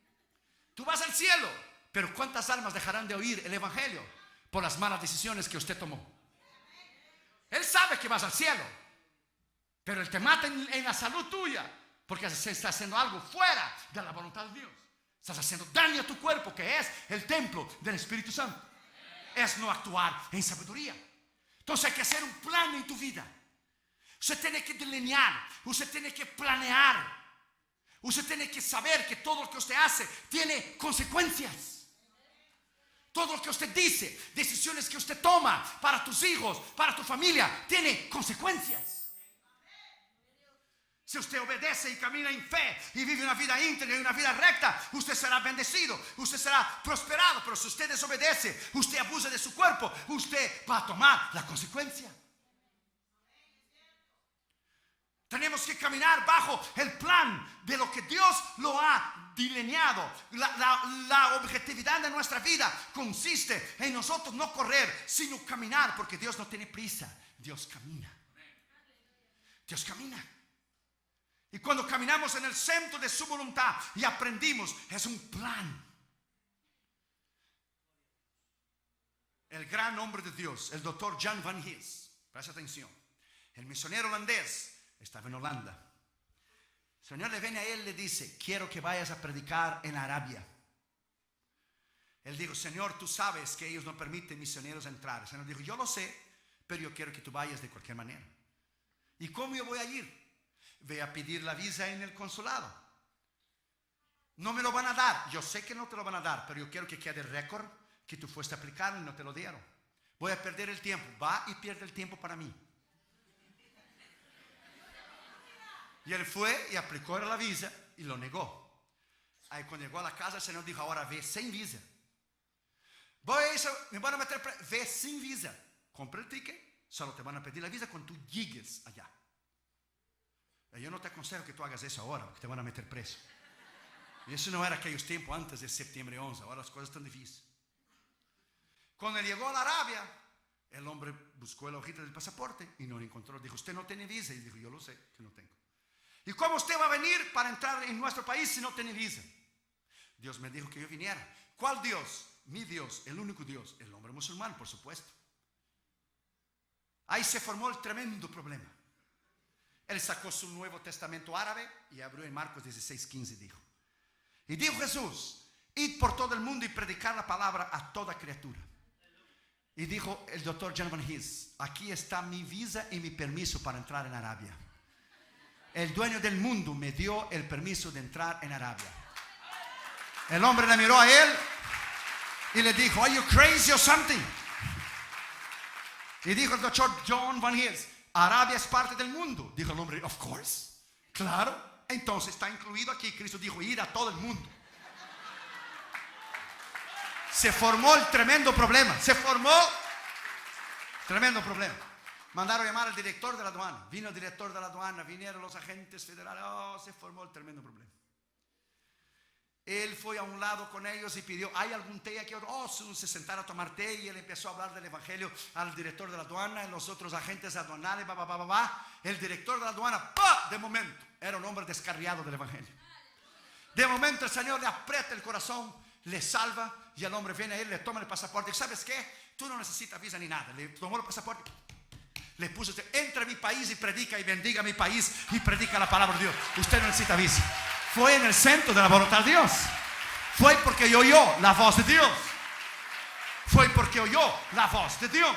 A: Tú vas al cielo, pero ¿cuántas almas dejarán de oír el evangelio por las malas decisiones que usted tomó? Él sabe que vas al cielo, pero él te mata en la salud tuya, porque se está haciendo algo fuera de la voluntad de Dios. Estás haciendo daño a tu cuerpo, que es el templo del Espíritu Santo. Es no actuar en sabiduría. Entonces hay que hacer un plan en tu vida. Usted tiene que delinear, usted tiene que planear, usted tiene que saber que todo lo que usted hace tiene consecuencias. Todo lo que usted dice, decisiones que usted toma para tus hijos, para tu familia, tiene consecuencias. Si usted obedece y camina en fe y vive una vida íntegra y una vida recta, usted será bendecido, usted será prosperado. Pero si usted desobedece, usted abusa de su cuerpo, usted va a tomar la consecuencia. Tenemos que caminar bajo el plan de lo que Dios lo ha delineado. La objetividad de nuestra vida consiste en nosotros no correr, sino caminar, porque Dios no tiene prisa. Dios camina. Dios camina. Y cuando caminamos en el centro de su voluntad y aprendimos, es un plan. El gran hombre de Dios, el doctor Jan van Hees, presta atención, el misionero holandés, estaba en Holanda. El Señor le viene a él y le dice: quiero que vayas a predicar en Arabia. Él dijo: Señor, tú sabes que ellos no permiten misioneros entrar. El Señor dijo: yo lo sé, pero yo quiero que tú vayas de cualquier manera. ¿Y cómo yo voy a ir? Ve a pedir la visa en el consulado. No me lo van a dar. Yo sé que no te lo van a dar, pero yo quiero que quede récord que tú fuiste a aplicar y no te lo dieron. Voy a perder el tiempo. Va y pierde el tiempo para mí. Y él fue y aplicó la visa y lo negó. Ahí cuando llegó a la casa, el Señor dijo: ahora ve sin visa. Me van a meter ve sin visa. Compra el ticket, solo te van a pedir la visa cuando tú llegues allá. Yo no te aconsejo que tú hagas eso ahora, porque te van a meter preso. Y eso no era aquellos tiempos antes de septiembre 11. Ahora las cosas están difíciles. Cuando él llegó a la Arabia, el hombre buscó la hojita del pasaporte y no lo encontró. Dijo: usted no tiene visa. Y dijo: yo lo sé que no tengo. ¿Y cómo usted va a venir para entrar en nuestro país si no tiene visa? Dios me dijo que yo viniera. ¿Cuál Dios? Mi Dios, el único Dios. El hombre musulmán, por supuesto. Ahí se formó el tremendo problema. Él sacó su Nuevo Testamento árabe y abrió en Marcos 16:15, dijo. Y dijo Jesús: id por todo el mundo y predicar la palabra a toda criatura. Y dijo el doctor Jan van Hees: aquí está mi visa y mi permiso para entrar en Arabia. El dueño del mundo me dio el permiso de entrar en Arabia. El hombre le miró a él y le dijo: are you crazy or something? Y dijo el doctor Jan van Hees: Arabia es parte del mundo. Dijo el hombre: of course, claro. Entonces está incluido aquí. Cristo dijo: ir a todo el mundo. Se formó el tremendo problema. Se formó tremendo problema. Mandaron llamar al director de la aduana. Vino el director de la aduana, vinieron los agentes federales. Se formó el tremendo problema. Él fue a un lado con ellos y pidió: ¿hay algún té aquí? Se sentaron a tomar té y él empezó a hablar del evangelio al director de la aduana y los otros agentes aduanales. El director de la aduana, de momento, era un hombre descarriado del evangelio. De momento el Señor le aprieta el corazón, le salva y el hombre viene a él, le toma el pasaporte. ¿Sabes qué? Tú no necesitas visa ni nada. Le tomó el pasaporte, le puso: entra a mi país y predica y bendiga mi país y predica la palabra de Dios. Usted no necesita visa. Fue en el centro de la voluntad de Dios. Fue porque oyó la voz de Dios. Fue porque oyó la voz de Dios.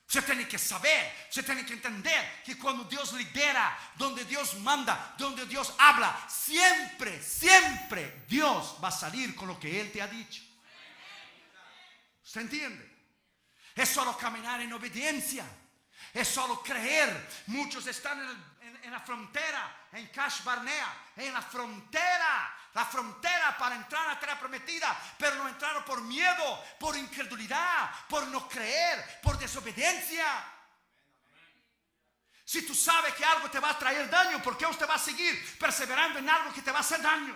A: Usted tiene que saber, usted tiene que entender que cuando Dios libera, donde Dios manda, donde Dios habla, siempre, siempre Dios va a salir con lo que Él te ha dicho. ¿Usted entiende? Es solo caminar en obediencia. Es solo creer. Muchos están en la frontera, en Kadesh Barnea, en la frontera para entrar a la tierra prometida, pero no entraron por miedo, por incredulidad, por no creer, por desobediencia. Si tú sabes que algo te va a traer daño, ¿por qué usted va a seguir perseverando en algo que te va a hacer daño?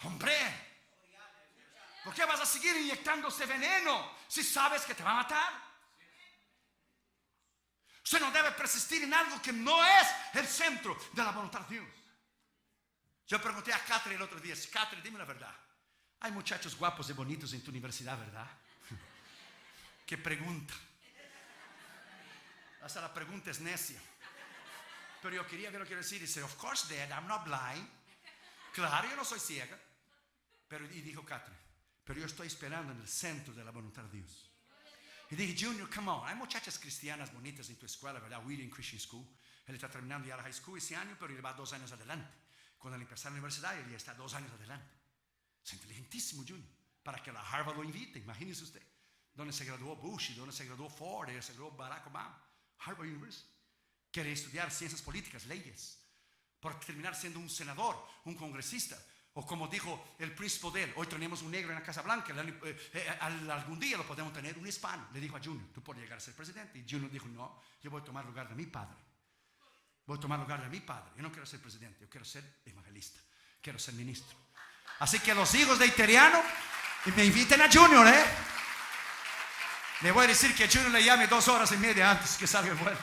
A: Hombre, ¿por qué vas a seguir inyectándose veneno si sabes que te va a matar? Usted no debe persistir en algo que no es el centro de la voluntad de Dios. Yo pregunté a Catherine el otro día: Catherine, dime la verdad, hay muchachos guapos y bonitos en tu universidad, ¿verdad? ¿Qué pregunta? Hasta la pregunta es necia. Pero yo quería ver lo que quiero decir. Dice: of course, Dad, I'm not blind. Claro, yo no soy ciega. Y dijo Catherine: pero yo estoy esperando en el centro de la voluntad de Dios. Y dije: Junior, come on, hay muchachas cristianas bonitas en tu escuela, ¿verdad? Wheaton Christian School. Él está terminando ya la high school ese año, pero él va 2 años adelante. Cuando él empezó la universidad, él ya está 2 años adelante. Es inteligentísimo, Junior, para que la Harvard lo invite. Imagínese usted, donde se graduó Bush, donde se graduó Ford, donde se graduó Barack Obama. Harvard University. Quiere estudiar ciencias políticas, leyes, por terminar siendo un senador, un congresista. O como dijo el príncipe de él: hoy tenemos un negro en la Casa Blanca, algún día lo podemos tener un hispano. Le dijo a Junior: tú puedes llegar a ser presidente. Y Junior dijo: no, yo voy a tomar lugar de mi padre. Voy a tomar lugar de mi padre. Yo no quiero ser presidente, yo quiero ser evangelista, quiero ser ministro. Así que los hijos de Iteriano me inviten a Junior, Le voy a decir que Junior le llame 2 horas y media antes que salga el vuelo.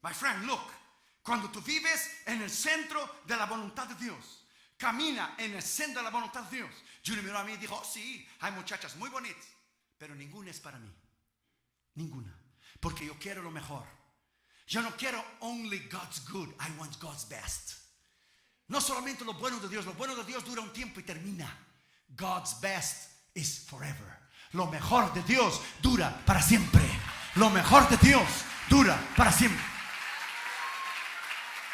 A: My friend, look. Cuando tú vives en el centro de la voluntad de Dios, camina en el centro de la voluntad de Dios. Junior miró a mí y dijo: sí, hay muchachas muy bonitas, pero ninguna es para mí. Ninguna. Porque yo quiero lo mejor. Yo no quiero only God's good, I want God's best. No solamente lo bueno de Dios dura un tiempo y termina. God's best is forever. Lo mejor de Dios dura para siempre. Lo mejor de Dios dura para siempre.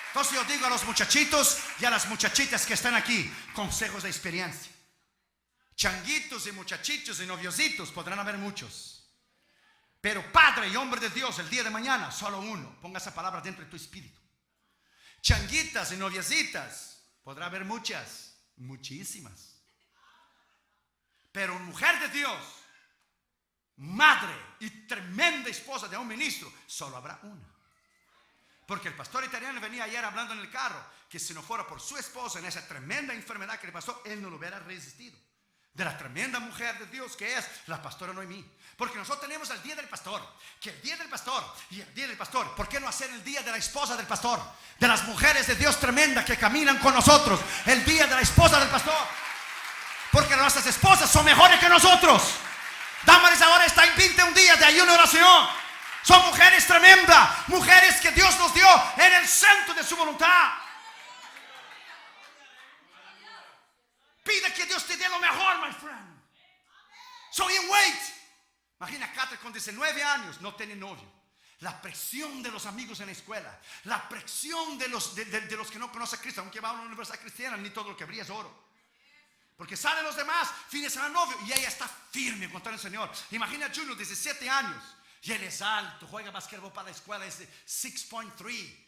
A: Entonces yo digo a los muchachitos y a las muchachitas que están aquí, consejos de experiencia. Changuitos y muchachitos y noviositos podrán haber muchos, pero padre y hombre de Dios el día de mañana, solo uno. Ponga esa palabra dentro de tu espíritu. Changuitas y noviecitas podrá haber muchas, muchísimas. Pero mujer de Dios, madre y tremenda esposa de un ministro, solo habrá una. Porque el pastor Italiano venía ayer hablando en el carro que si no fuera por su esposa en esa tremenda enfermedad que le pasó, él no lo hubiera resistido. De la tremenda mujer de Dios que es la pastora Noemí. Porque nosotros tenemos el día del pastor. Que el día del pastor y el día del pastor, ¿por qué no hacer el día de la esposa del pastor? De las mujeres de Dios tremenda que caminan con nosotros. El día de la esposa del pastor. Porque nuestras esposas son mejores que nosotros. Damaris ahora está en 21 días de ayuno y oración. Son mujeres tremendas, mujeres que Dios nos dio en el centro de su voluntad. Pide que Dios te dé lo mejor, my friend. So you wait. Imagina a Catherine con 19 años, no tiene novio. La presión de los amigos en la escuela, la presión de los que no conocen a Cristo, aunque va a una universidad cristiana, ni todo lo que brilla es oro. Porque salen los demás, fines de novio, y ella está firme contra el Señor. Imagina a Junior, 17 años. Y él es alto, juega basquetbol para la escuela, es de 6.3.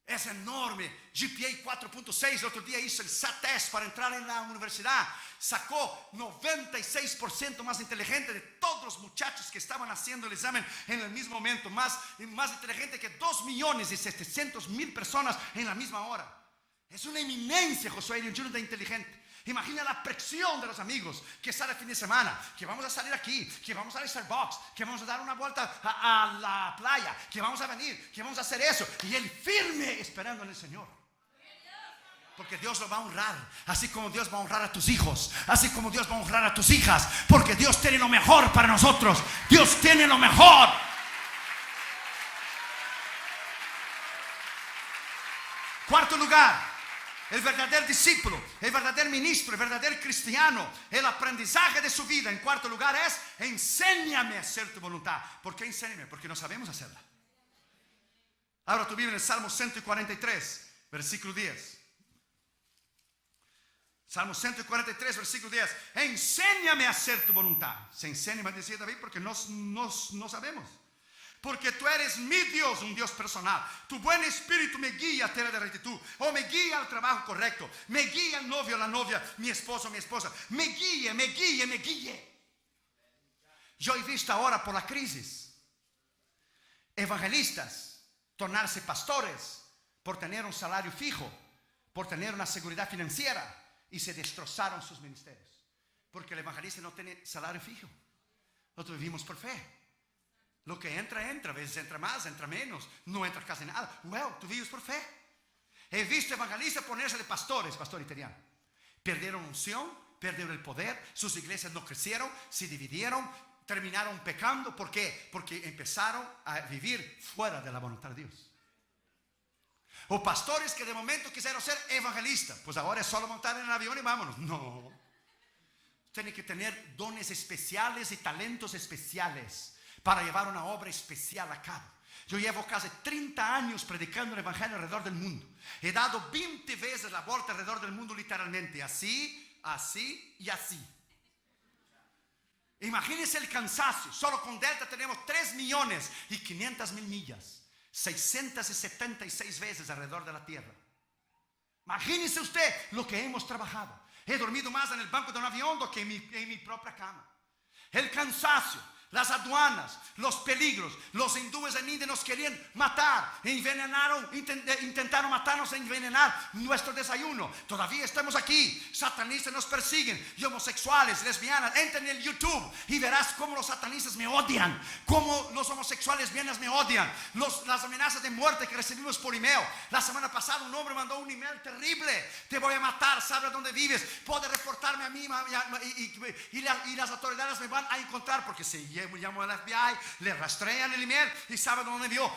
A: Es enorme. GPA 4.6. El otro día hizo el SAT test para entrar en la universidad. Sacó 96% más inteligente de todos los muchachos que estaban haciendo el examen en el mismo momento. Más inteligente que 2.700.000 personas en la misma hora. Es una eminencia Josué Adrian Jr. de inteligente. Imagina la presión de los amigos que sale el fin de semana, que vamos a salir aquí, que vamos a Starbucks, que vamos a dar una vuelta a la playa, que vamos a venir, que vamos a hacer eso. Y él firme esperando en el Señor. Porque Dios lo va a honrar, así como Dios va a honrar a tus hijos, así como Dios va a honrar a tus hijas, porque Dios tiene lo mejor para nosotros. Dios tiene lo mejor. Cuarto lugar, el verdadero discípulo, el verdadero ministro, el verdadero cristiano, el aprendizaje de su vida. En cuarto lugar es: enséñame a hacer tu voluntad. ¿Por qué enséñame? Porque no sabemos hacerla. Ahora tú vives en el Salmo 143, versículo 10. Salmo 143, versículo 10. Enséñame a hacer tu voluntad. Se enseña, decía David, porque no sabemos. Porque tú eres mi Dios, un Dios personal. Tu buen espíritu me guía a tierra de rectitud. O me guía al trabajo correcto. Me guía el novio, la novia, mi esposo, mi esposa. Me guíe, me guíe, me guíe. Yo he visto ahora por la crisis evangelistas tornarse pastores por tener un salario fijo, por tener una seguridad financiera, y se destrozaron sus ministerios. Porque el evangelista no tiene salario fijo. Nosotros vivimos por fe. Lo que entra, a veces entra más, entra menos, no entra casi nada. Tú vives por fe. He visto evangelistas ponerse de pastores, pastor italiano. Perdieron unción, perdieron el poder, sus iglesias no crecieron, se dividieron, terminaron pecando. ¿Por qué? Porque empezaron a vivir fuera de la voluntad de Dios. O pastores que de momento quisieron ser evangelistas, pues ahora es solo montar en el avión y vámonos. No. Tienen que tener dones especiales y talentos especiales para llevar una obra especial a cabo. Yo llevo casi 30 años predicando el evangelio alrededor del mundo. He dado 20 veces la vuelta alrededor del mundo, literalmente. Así, así y así. Imagínense el cansancio. Solo con Delta tenemos 3.500.000 millas. 676 veces alrededor de la tierra. Imagínense usted lo que hemos trabajado. He dormido más en el banco de un avión do que en mi propia cama. El cansancio, las aduanas, los peligros. Los hindúes en India nos querían matar, envenenaron, intentaron matarnos e envenenar nuestro desayuno. Todavía estamos aquí. Satanistas nos persiguen, y homosexuales, lesbianas. Entra en el YouTube y verás cómo los satanistas me odian, cómo los homosexuales lesbianas me odian, las amenazas de muerte que recibimos por email. La semana pasada un hombre mandó un email terrible: te voy a matar, sabe dónde vives, puede reportarme a mí, y las autoridades me van a encontrar, porque si llamo al FBI, le rastrean el email y sabe dónde vivió.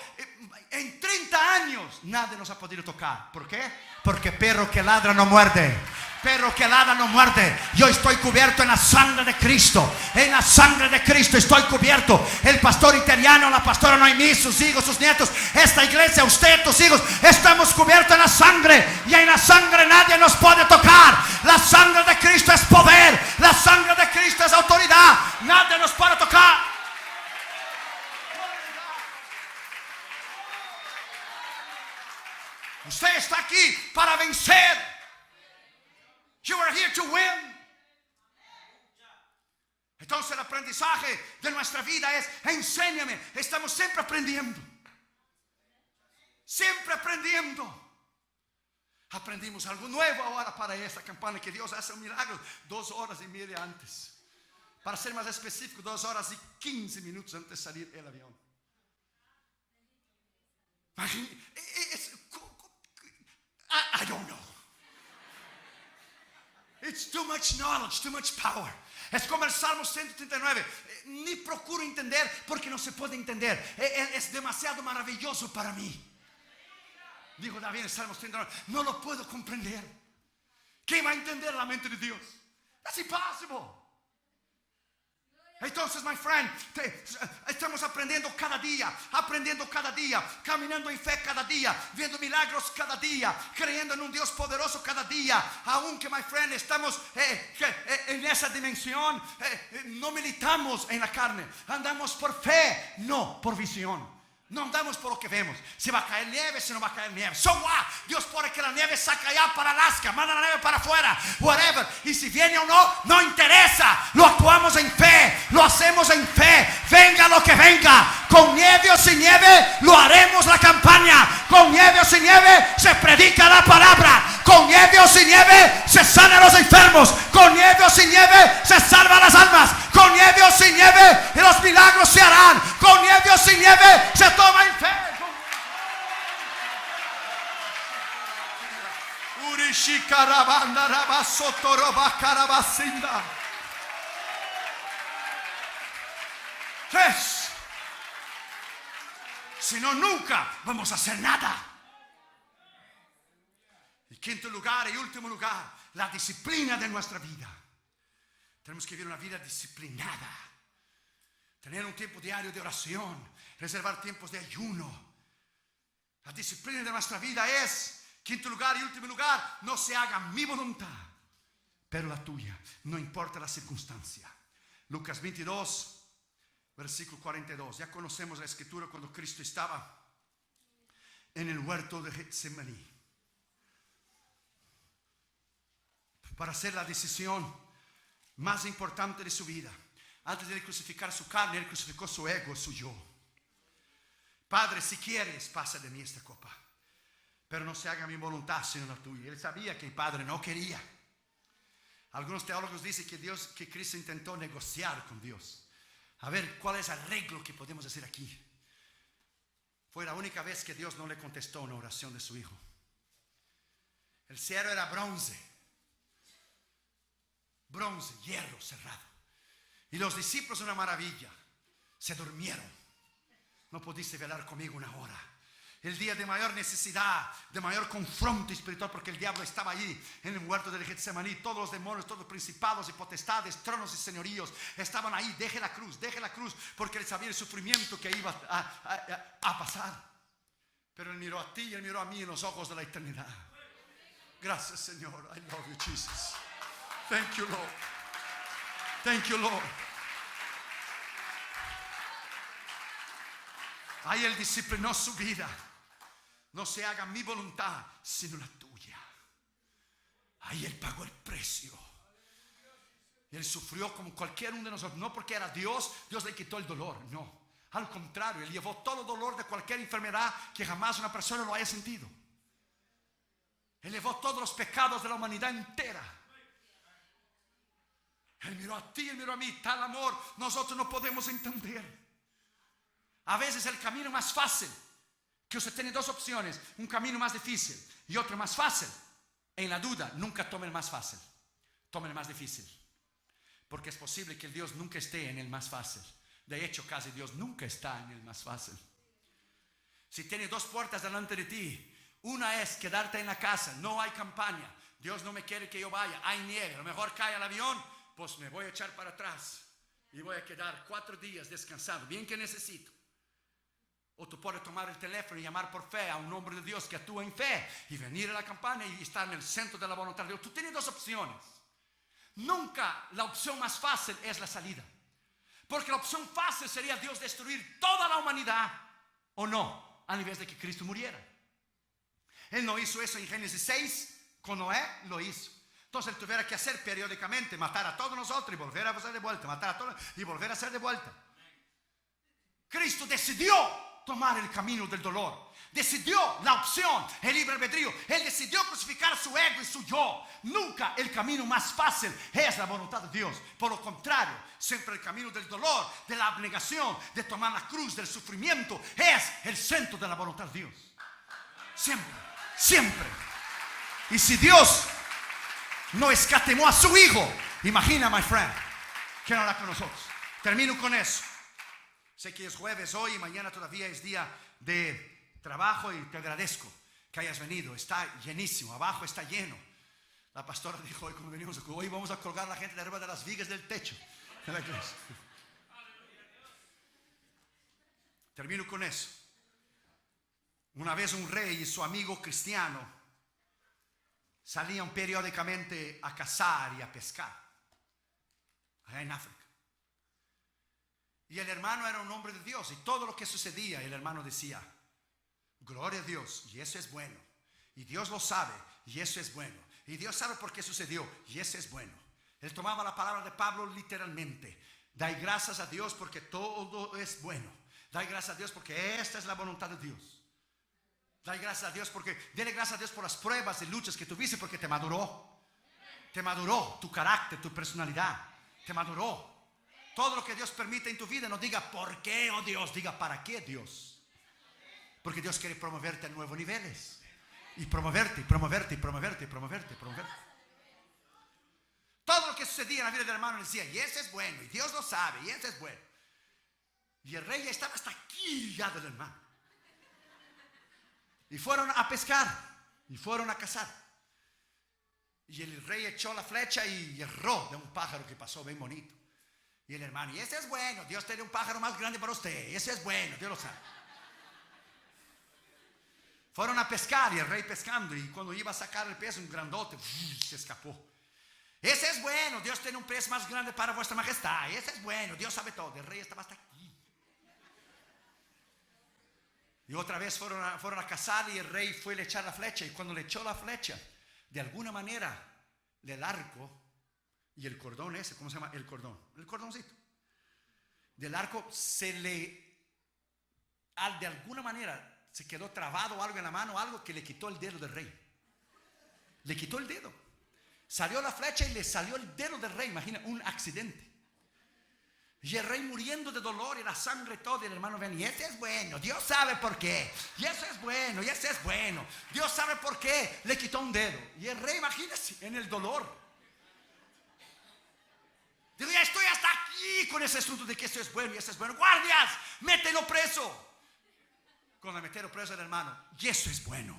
A: En 30 años nadie nos ha podido tocar. ¿Por qué? Porque perro que ladra no muerde. Perro que ladra no muerde. Yo estoy cubierto en la sangre de Cristo. En la sangre de Cristo estoy cubierto. El pastor italiano, la pastora Noemí, sus hijos, sus nietos, esta iglesia, usted, tus hijos, estamos cubiertos en la sangre. Y en la sangre nadie nos puede tocar. La sangre de Cristo es poder. La sangre de Cristo es autoridad. Nadie nos puede tocar. Usted está aquí para vencer. You are here to win. Entonces el aprendizaje de nuestra vida es: enséñame. Estamos siempre aprendiendo. Siempre aprendiendo. Aprendimos algo nuevo ahora para esta campaña, que Dios hace un milagro 2 horas y media antes. Para ser más específico, 2 horas y 15 minutos antes de salir el avión. I don't know. It's too much knowledge, too much power. Es como el Salmo 139. Ni procuro entender porque no se puede entender. Es demasiado maravilloso para mí. Dijo David en el Salmo 139. No lo puedo comprender. ¿Quién va a entender la mente de Dios? That's impossible. Entonces, my friend, estamos aprendiendo cada día, caminando en fe cada día, viendo milagros cada día, creyendo en un Dios poderoso cada día. Aunque, my friend, estamos en esa dimensión, no militamos en la carne, andamos por fe, no por visión. No andamos por lo que vemos. Si va a caer nieve, si no va a caer nieve. So what? Dios pone que la nieve saca allá para Alaska, manda la nieve para afuera, whatever. Y si viene o no, no interesa. Lo actuamos en fe, lo hacemos en fe. Venga lo que venga, con nieve o sin nieve, lo haremos la campaña. Con nieve o sin nieve, se predica la palabra. Con nieve o sin nieve, se sanan los enfermos. Con nieve o sin nieve, se salvan las almas. Con nieve o sin nieve, los milagros se harán. Con nieve o sin nieve, se toma en fe. Tres. Si no, nunca vamos a hacer nada. Y quinto lugar y último lugar, la disciplina de nuestra vida. Tenemos que vivir una vida disciplinada. Tener un tiempo diario de oración. Reservar tiempos de ayuno. La disciplina de nuestra vida es, quinto lugar y último lugar, no se haga mi voluntad, pero la tuya. No importa la circunstancia. Lucas 22, versículo 42. Ya conocemos la escritura cuando Cristo estaba en el huerto de Getsemaní para hacer la decisión más importante de su vida. Antes de crucificar su carne, él crucificó su ego, su yo. Padre, si quieres, pasa de mí esta copa, pero no se haga mi voluntad sino la tuya. Él sabía que el Padre no quería. Algunos teólogos dicen que Cristo intentó negociar con Dios, a ver cuál es el arreglo que podemos hacer aquí. Fue la única vez que Dios no le contestó una oración de su hijo. El cielo era bronce, hierro cerrado. Y los discípulos, una maravilla, se durmieron. No pudiste velar conmigo una hora. El día de mayor necesidad, de mayor confronto espiritual, porque el diablo estaba allí en el huerto de Getsemaní. Todos los demonios, todos los principados y potestades, tronos y señoríos estaban ahí. Deje la cruz, porque él sabía el sufrimiento que iba a pasar. Pero él miró a ti y él miró a mí en los ojos de la eternidad. Gracias, Señor. I love you, Jesus. Thank you, Lord. Thank you, Lord. Ahí él disciplinó su vida. No se haga mi voluntad, sino la tuya. Ahí él pagó el precio. Y él sufrió como cualquier uno de nosotros. No porque era Dios, Dios le quitó el dolor. No, al contrario, él llevó todo el dolor de cualquier enfermedad que jamás una persona lo haya sentido. Él llevó todos los pecados de la humanidad entera. Él miró a ti, él miró a mí. Tal amor nosotros no podemos entender. A veces el camino más fácil, que usted tiene dos opciones, un camino más difícil y otro más fácil. En la duda, nunca tome el más fácil, tome el más difícil. Porque es posible que Dios nunca esté en el más fácil. De hecho, casi Dios nunca está en el más fácil. Si tiene dos puertas delante de ti, una es quedarte en la casa, no hay campaña, Dios no me quiere que yo vaya, hay nieve, a lo mejor cae el avión, pues me voy a echar para atrás y voy a quedar 4 días descansando, bien que necesito. O tú puedes tomar el teléfono y llamar por fe a un hombre de Dios que actúa en fe y venir a la campaña y estar en el centro de la voluntad de Dios. Tú tienes dos opciones. Nunca la opción más fácil es la salida, porque la opción fácil sería Dios destruir toda la humanidad, o no, a nivel de que Cristo muriera. Él no hizo eso en Génesis 6, con Noé lo hizo. Entonces él tuviera que hacer periódicamente, matar a todos nosotros y volver a hacer de vuelta, matar a todos y volver a hacer de vuelta. Cristo decidió tomar el camino del dolor, decidió la opción, el libre albedrío. Él decidió crucificar su ego y su yo. Nunca el camino más fácil es la voluntad de Dios. Por lo contrario, siempre el camino del dolor, de la abnegación, de tomar la cruz, del sufrimiento, es el centro de la voluntad de Dios. Siempre, siempre. Y si Dios no escatimó a su hijo, imagina, my friend, que no hará con nosotros. Termino con eso. Sé que es jueves hoy y mañana todavía es día de trabajo y te agradezco que hayas venido. Está llenísimo, abajo está lleno. La pastora dijo hoy cuando venimos, hoy vamos a colgar a la gente de arriba de las vigas del techo de la iglesia. Termino con eso. Una vez un rey y su amigo cristiano salían periódicamente a cazar y a pescar allá en África. Y el hermano era un hombre de Dios, y todo lo que sucedía, el hermano decía: gloria a Dios, y eso es bueno. Y Dios lo sabe, y eso es bueno. Y Dios sabe por qué sucedió, y eso es bueno. Él tomaba la palabra de Pablo literalmente. Dai gracias a Dios porque todo es bueno. Dai gracias a Dios porque esta es la voluntad de Dios. Dai gracias a Dios porque, dele gracias a Dios por las pruebas y luchas que tuviste, porque te maduró. Te maduró tu carácter, tu personalidad. Te maduró. Todo lo que Dios permite en tu vida, no diga por qué, oh Dios, diga para qué, Dios. Porque Dios quiere promoverte a nuevos niveles. Y promoverte, y promoverte, y promoverte, y promoverte, y promoverte. Todo lo que sucedía en la vida del hermano decía: y ese es bueno, y Dios lo sabe, y ese es bueno. Y el rey ya estaba hasta aquí ya del hermano. Y fueron a pescar, y fueron a cazar. Y el rey echó la flecha y erró de un pájaro que pasó bien bonito. Y el hermano: y ese es bueno, Dios tiene un pájaro más grande para usted, ese es bueno, Dios lo sabe. Fueron a pescar, y el rey pescando, y cuando iba a sacar el pez, un grandote se escapó. Ese es bueno, Dios tiene un pez más grande para vuestra majestad, ese es bueno, Dios sabe todo. El rey estaba hasta aquí. Y otra vez fueron a cazar, y el rey fue a echar la flecha. Y cuando le echó la flecha, de alguna manera del arco y el cordón ese, ¿cómo se llama? El cordoncito del arco de alguna manera se quedó trabado algo en la mano, algo que le quitó el dedo del rey. Le quitó el dedo. Salió la flecha y le salió el dedo del rey. Imagina, un accidente. Y el rey muriendo de dolor, y la sangre todo. Y el hermano ven: y ese es bueno, Dios sabe por qué. Y eso es bueno, y ese es bueno, Dios sabe por qué le quitó un dedo. Y el rey, imagínese, en el dolor. Digo: ya estoy hasta aquí con ese asunto de que eso es bueno y eso es bueno. Guardias, mételo preso. Cuando le metieron preso al hermano: y eso es bueno,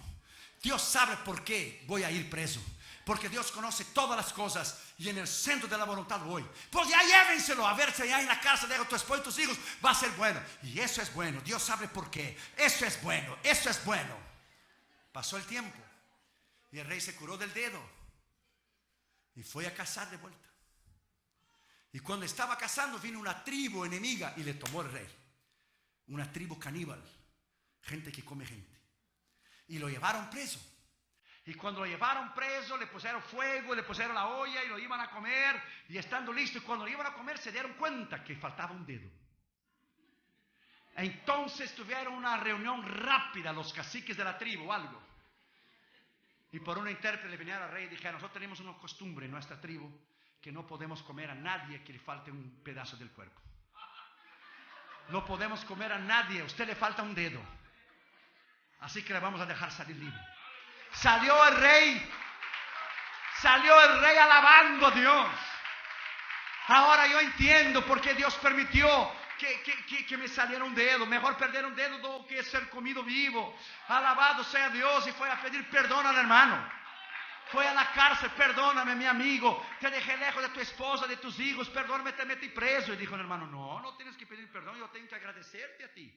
A: Dios sabe por qué voy a ir preso, porque Dios conoce todas las cosas, y en el centro de la voluntad voy. Pues ya llévenselo, a ver si allá en la casa de tu esposo y tus hijos va a ser bueno. Y eso es bueno, Dios sabe por qué. Eso es bueno, eso es bueno. Pasó el tiempo, y el rey se curó del dedo y fue a cazar de vuelta. Y cuando estaba cazando, vino una tribu enemiga y le tomó el rey. Una tribu caníbal, gente que come gente. Y lo llevaron preso. Y cuando lo llevaron preso, le pusieron fuego, le pusieron la olla y lo iban a comer. Y estando listo, y cuando lo iban a comer, se dieron cuenta que faltaba un dedo. Entonces tuvieron una reunión rápida, los caciques de la tribu, algo. Y por un intérprete le vinieron al rey y dijeron: nosotros tenemos una costumbre en nuestra tribu, que no podemos comer a nadie que le falte un pedazo del cuerpo. No podemos comer a nadie, a usted le falta un dedo, así que le vamos a dejar salir libre. Salió el rey alabando a Dios. Ahora yo entiendo por qué Dios permitió que me saliera un dedo. Mejor perder un dedo que ser comido vivo. Alabado sea Dios. Y fue a pedir perdón al hermano. Fue a la cárcel: perdóname, mi amigo, te dejé lejos de tu esposa, de tus hijos, perdóname, te metí preso. Y dijo el hermano: no tienes que pedir perdón, yo tengo que agradecerte a ti.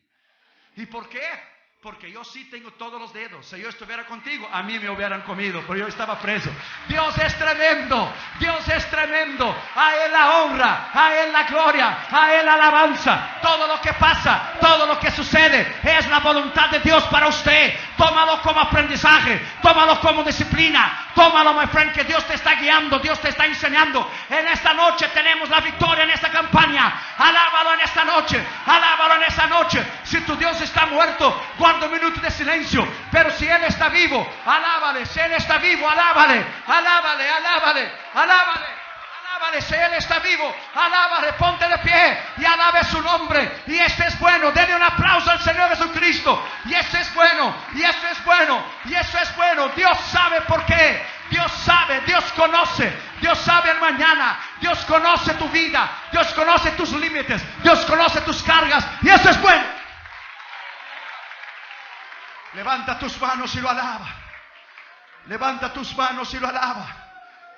A: ¿Y por qué? Porque yo sí tengo todos los dedos. Si yo estuviera contigo, a mí me hubieran comido, pero yo estaba preso. Dios es tremendo, Dios es tremendo. A Él la honra, a Él la gloria, a Él la alabanza. Todo lo que pasa, todo lo que sucede, es la voluntad de Dios para usted. Tómalo como aprendizaje, tómalo como disciplina. Tómalo, my friend, que Dios te está guiando, Dios te está enseñando. En esta noche tenemos la victoria en esta campaña. Alábalo en esta noche, alábalo en esta noche. Si tu Dios está muerto, guarda un minuto de silencio. Pero si Él está vivo, alábale. Si Él está vivo, alábale, alábale, alábale, alábale. Alábale, si Él está vivo, alábale, ponte de pie y alabe su nombre. Y este es bueno, denle un aplauso al Señor Jesucristo. Y este es bueno, y esto es bueno, y esto es bueno. Dios sabe por qué, Dios sabe, Dios conoce, Dios sabe el mañana, Dios conoce tu vida, Dios conoce tus límites, Dios conoce tus cargas, y eso es bueno. Levanta tus manos y lo alaba. Levanta tus manos y lo alaba.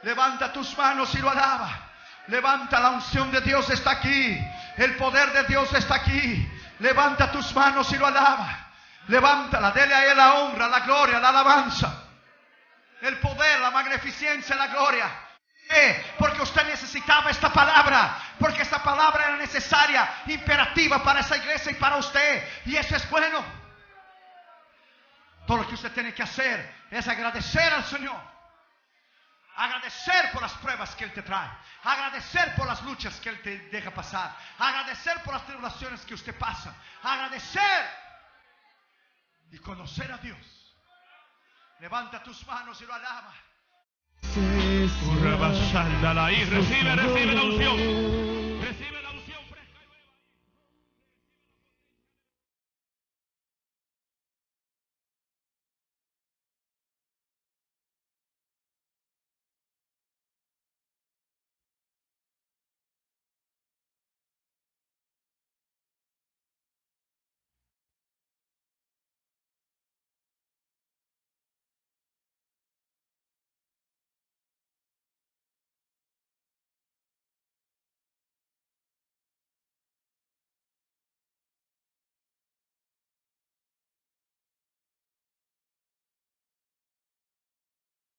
A: Levanta tus manos y lo alaba. Levanta, la unción de Dios está aquí. El poder de Dios está aquí. Levanta tus manos y lo alaba. Levántala, dele a Él la honra, la gloria, la alabanza. El poder, la magnificencia, la gloria. Porque usted necesitaba esta palabra, porque esta palabra era necesaria, imperativa para esa iglesia y para usted, y eso es bueno. Todo lo que usted tiene que hacer es agradecer al Señor, agradecer por las pruebas que Él te trae, agradecer por las luchas que Él te deja pasar, agradecer por las tribulaciones que usted pasa, agradecer y conocer a Dios. Levanta tus manos y lo alaba.
B: Y recibe la unción.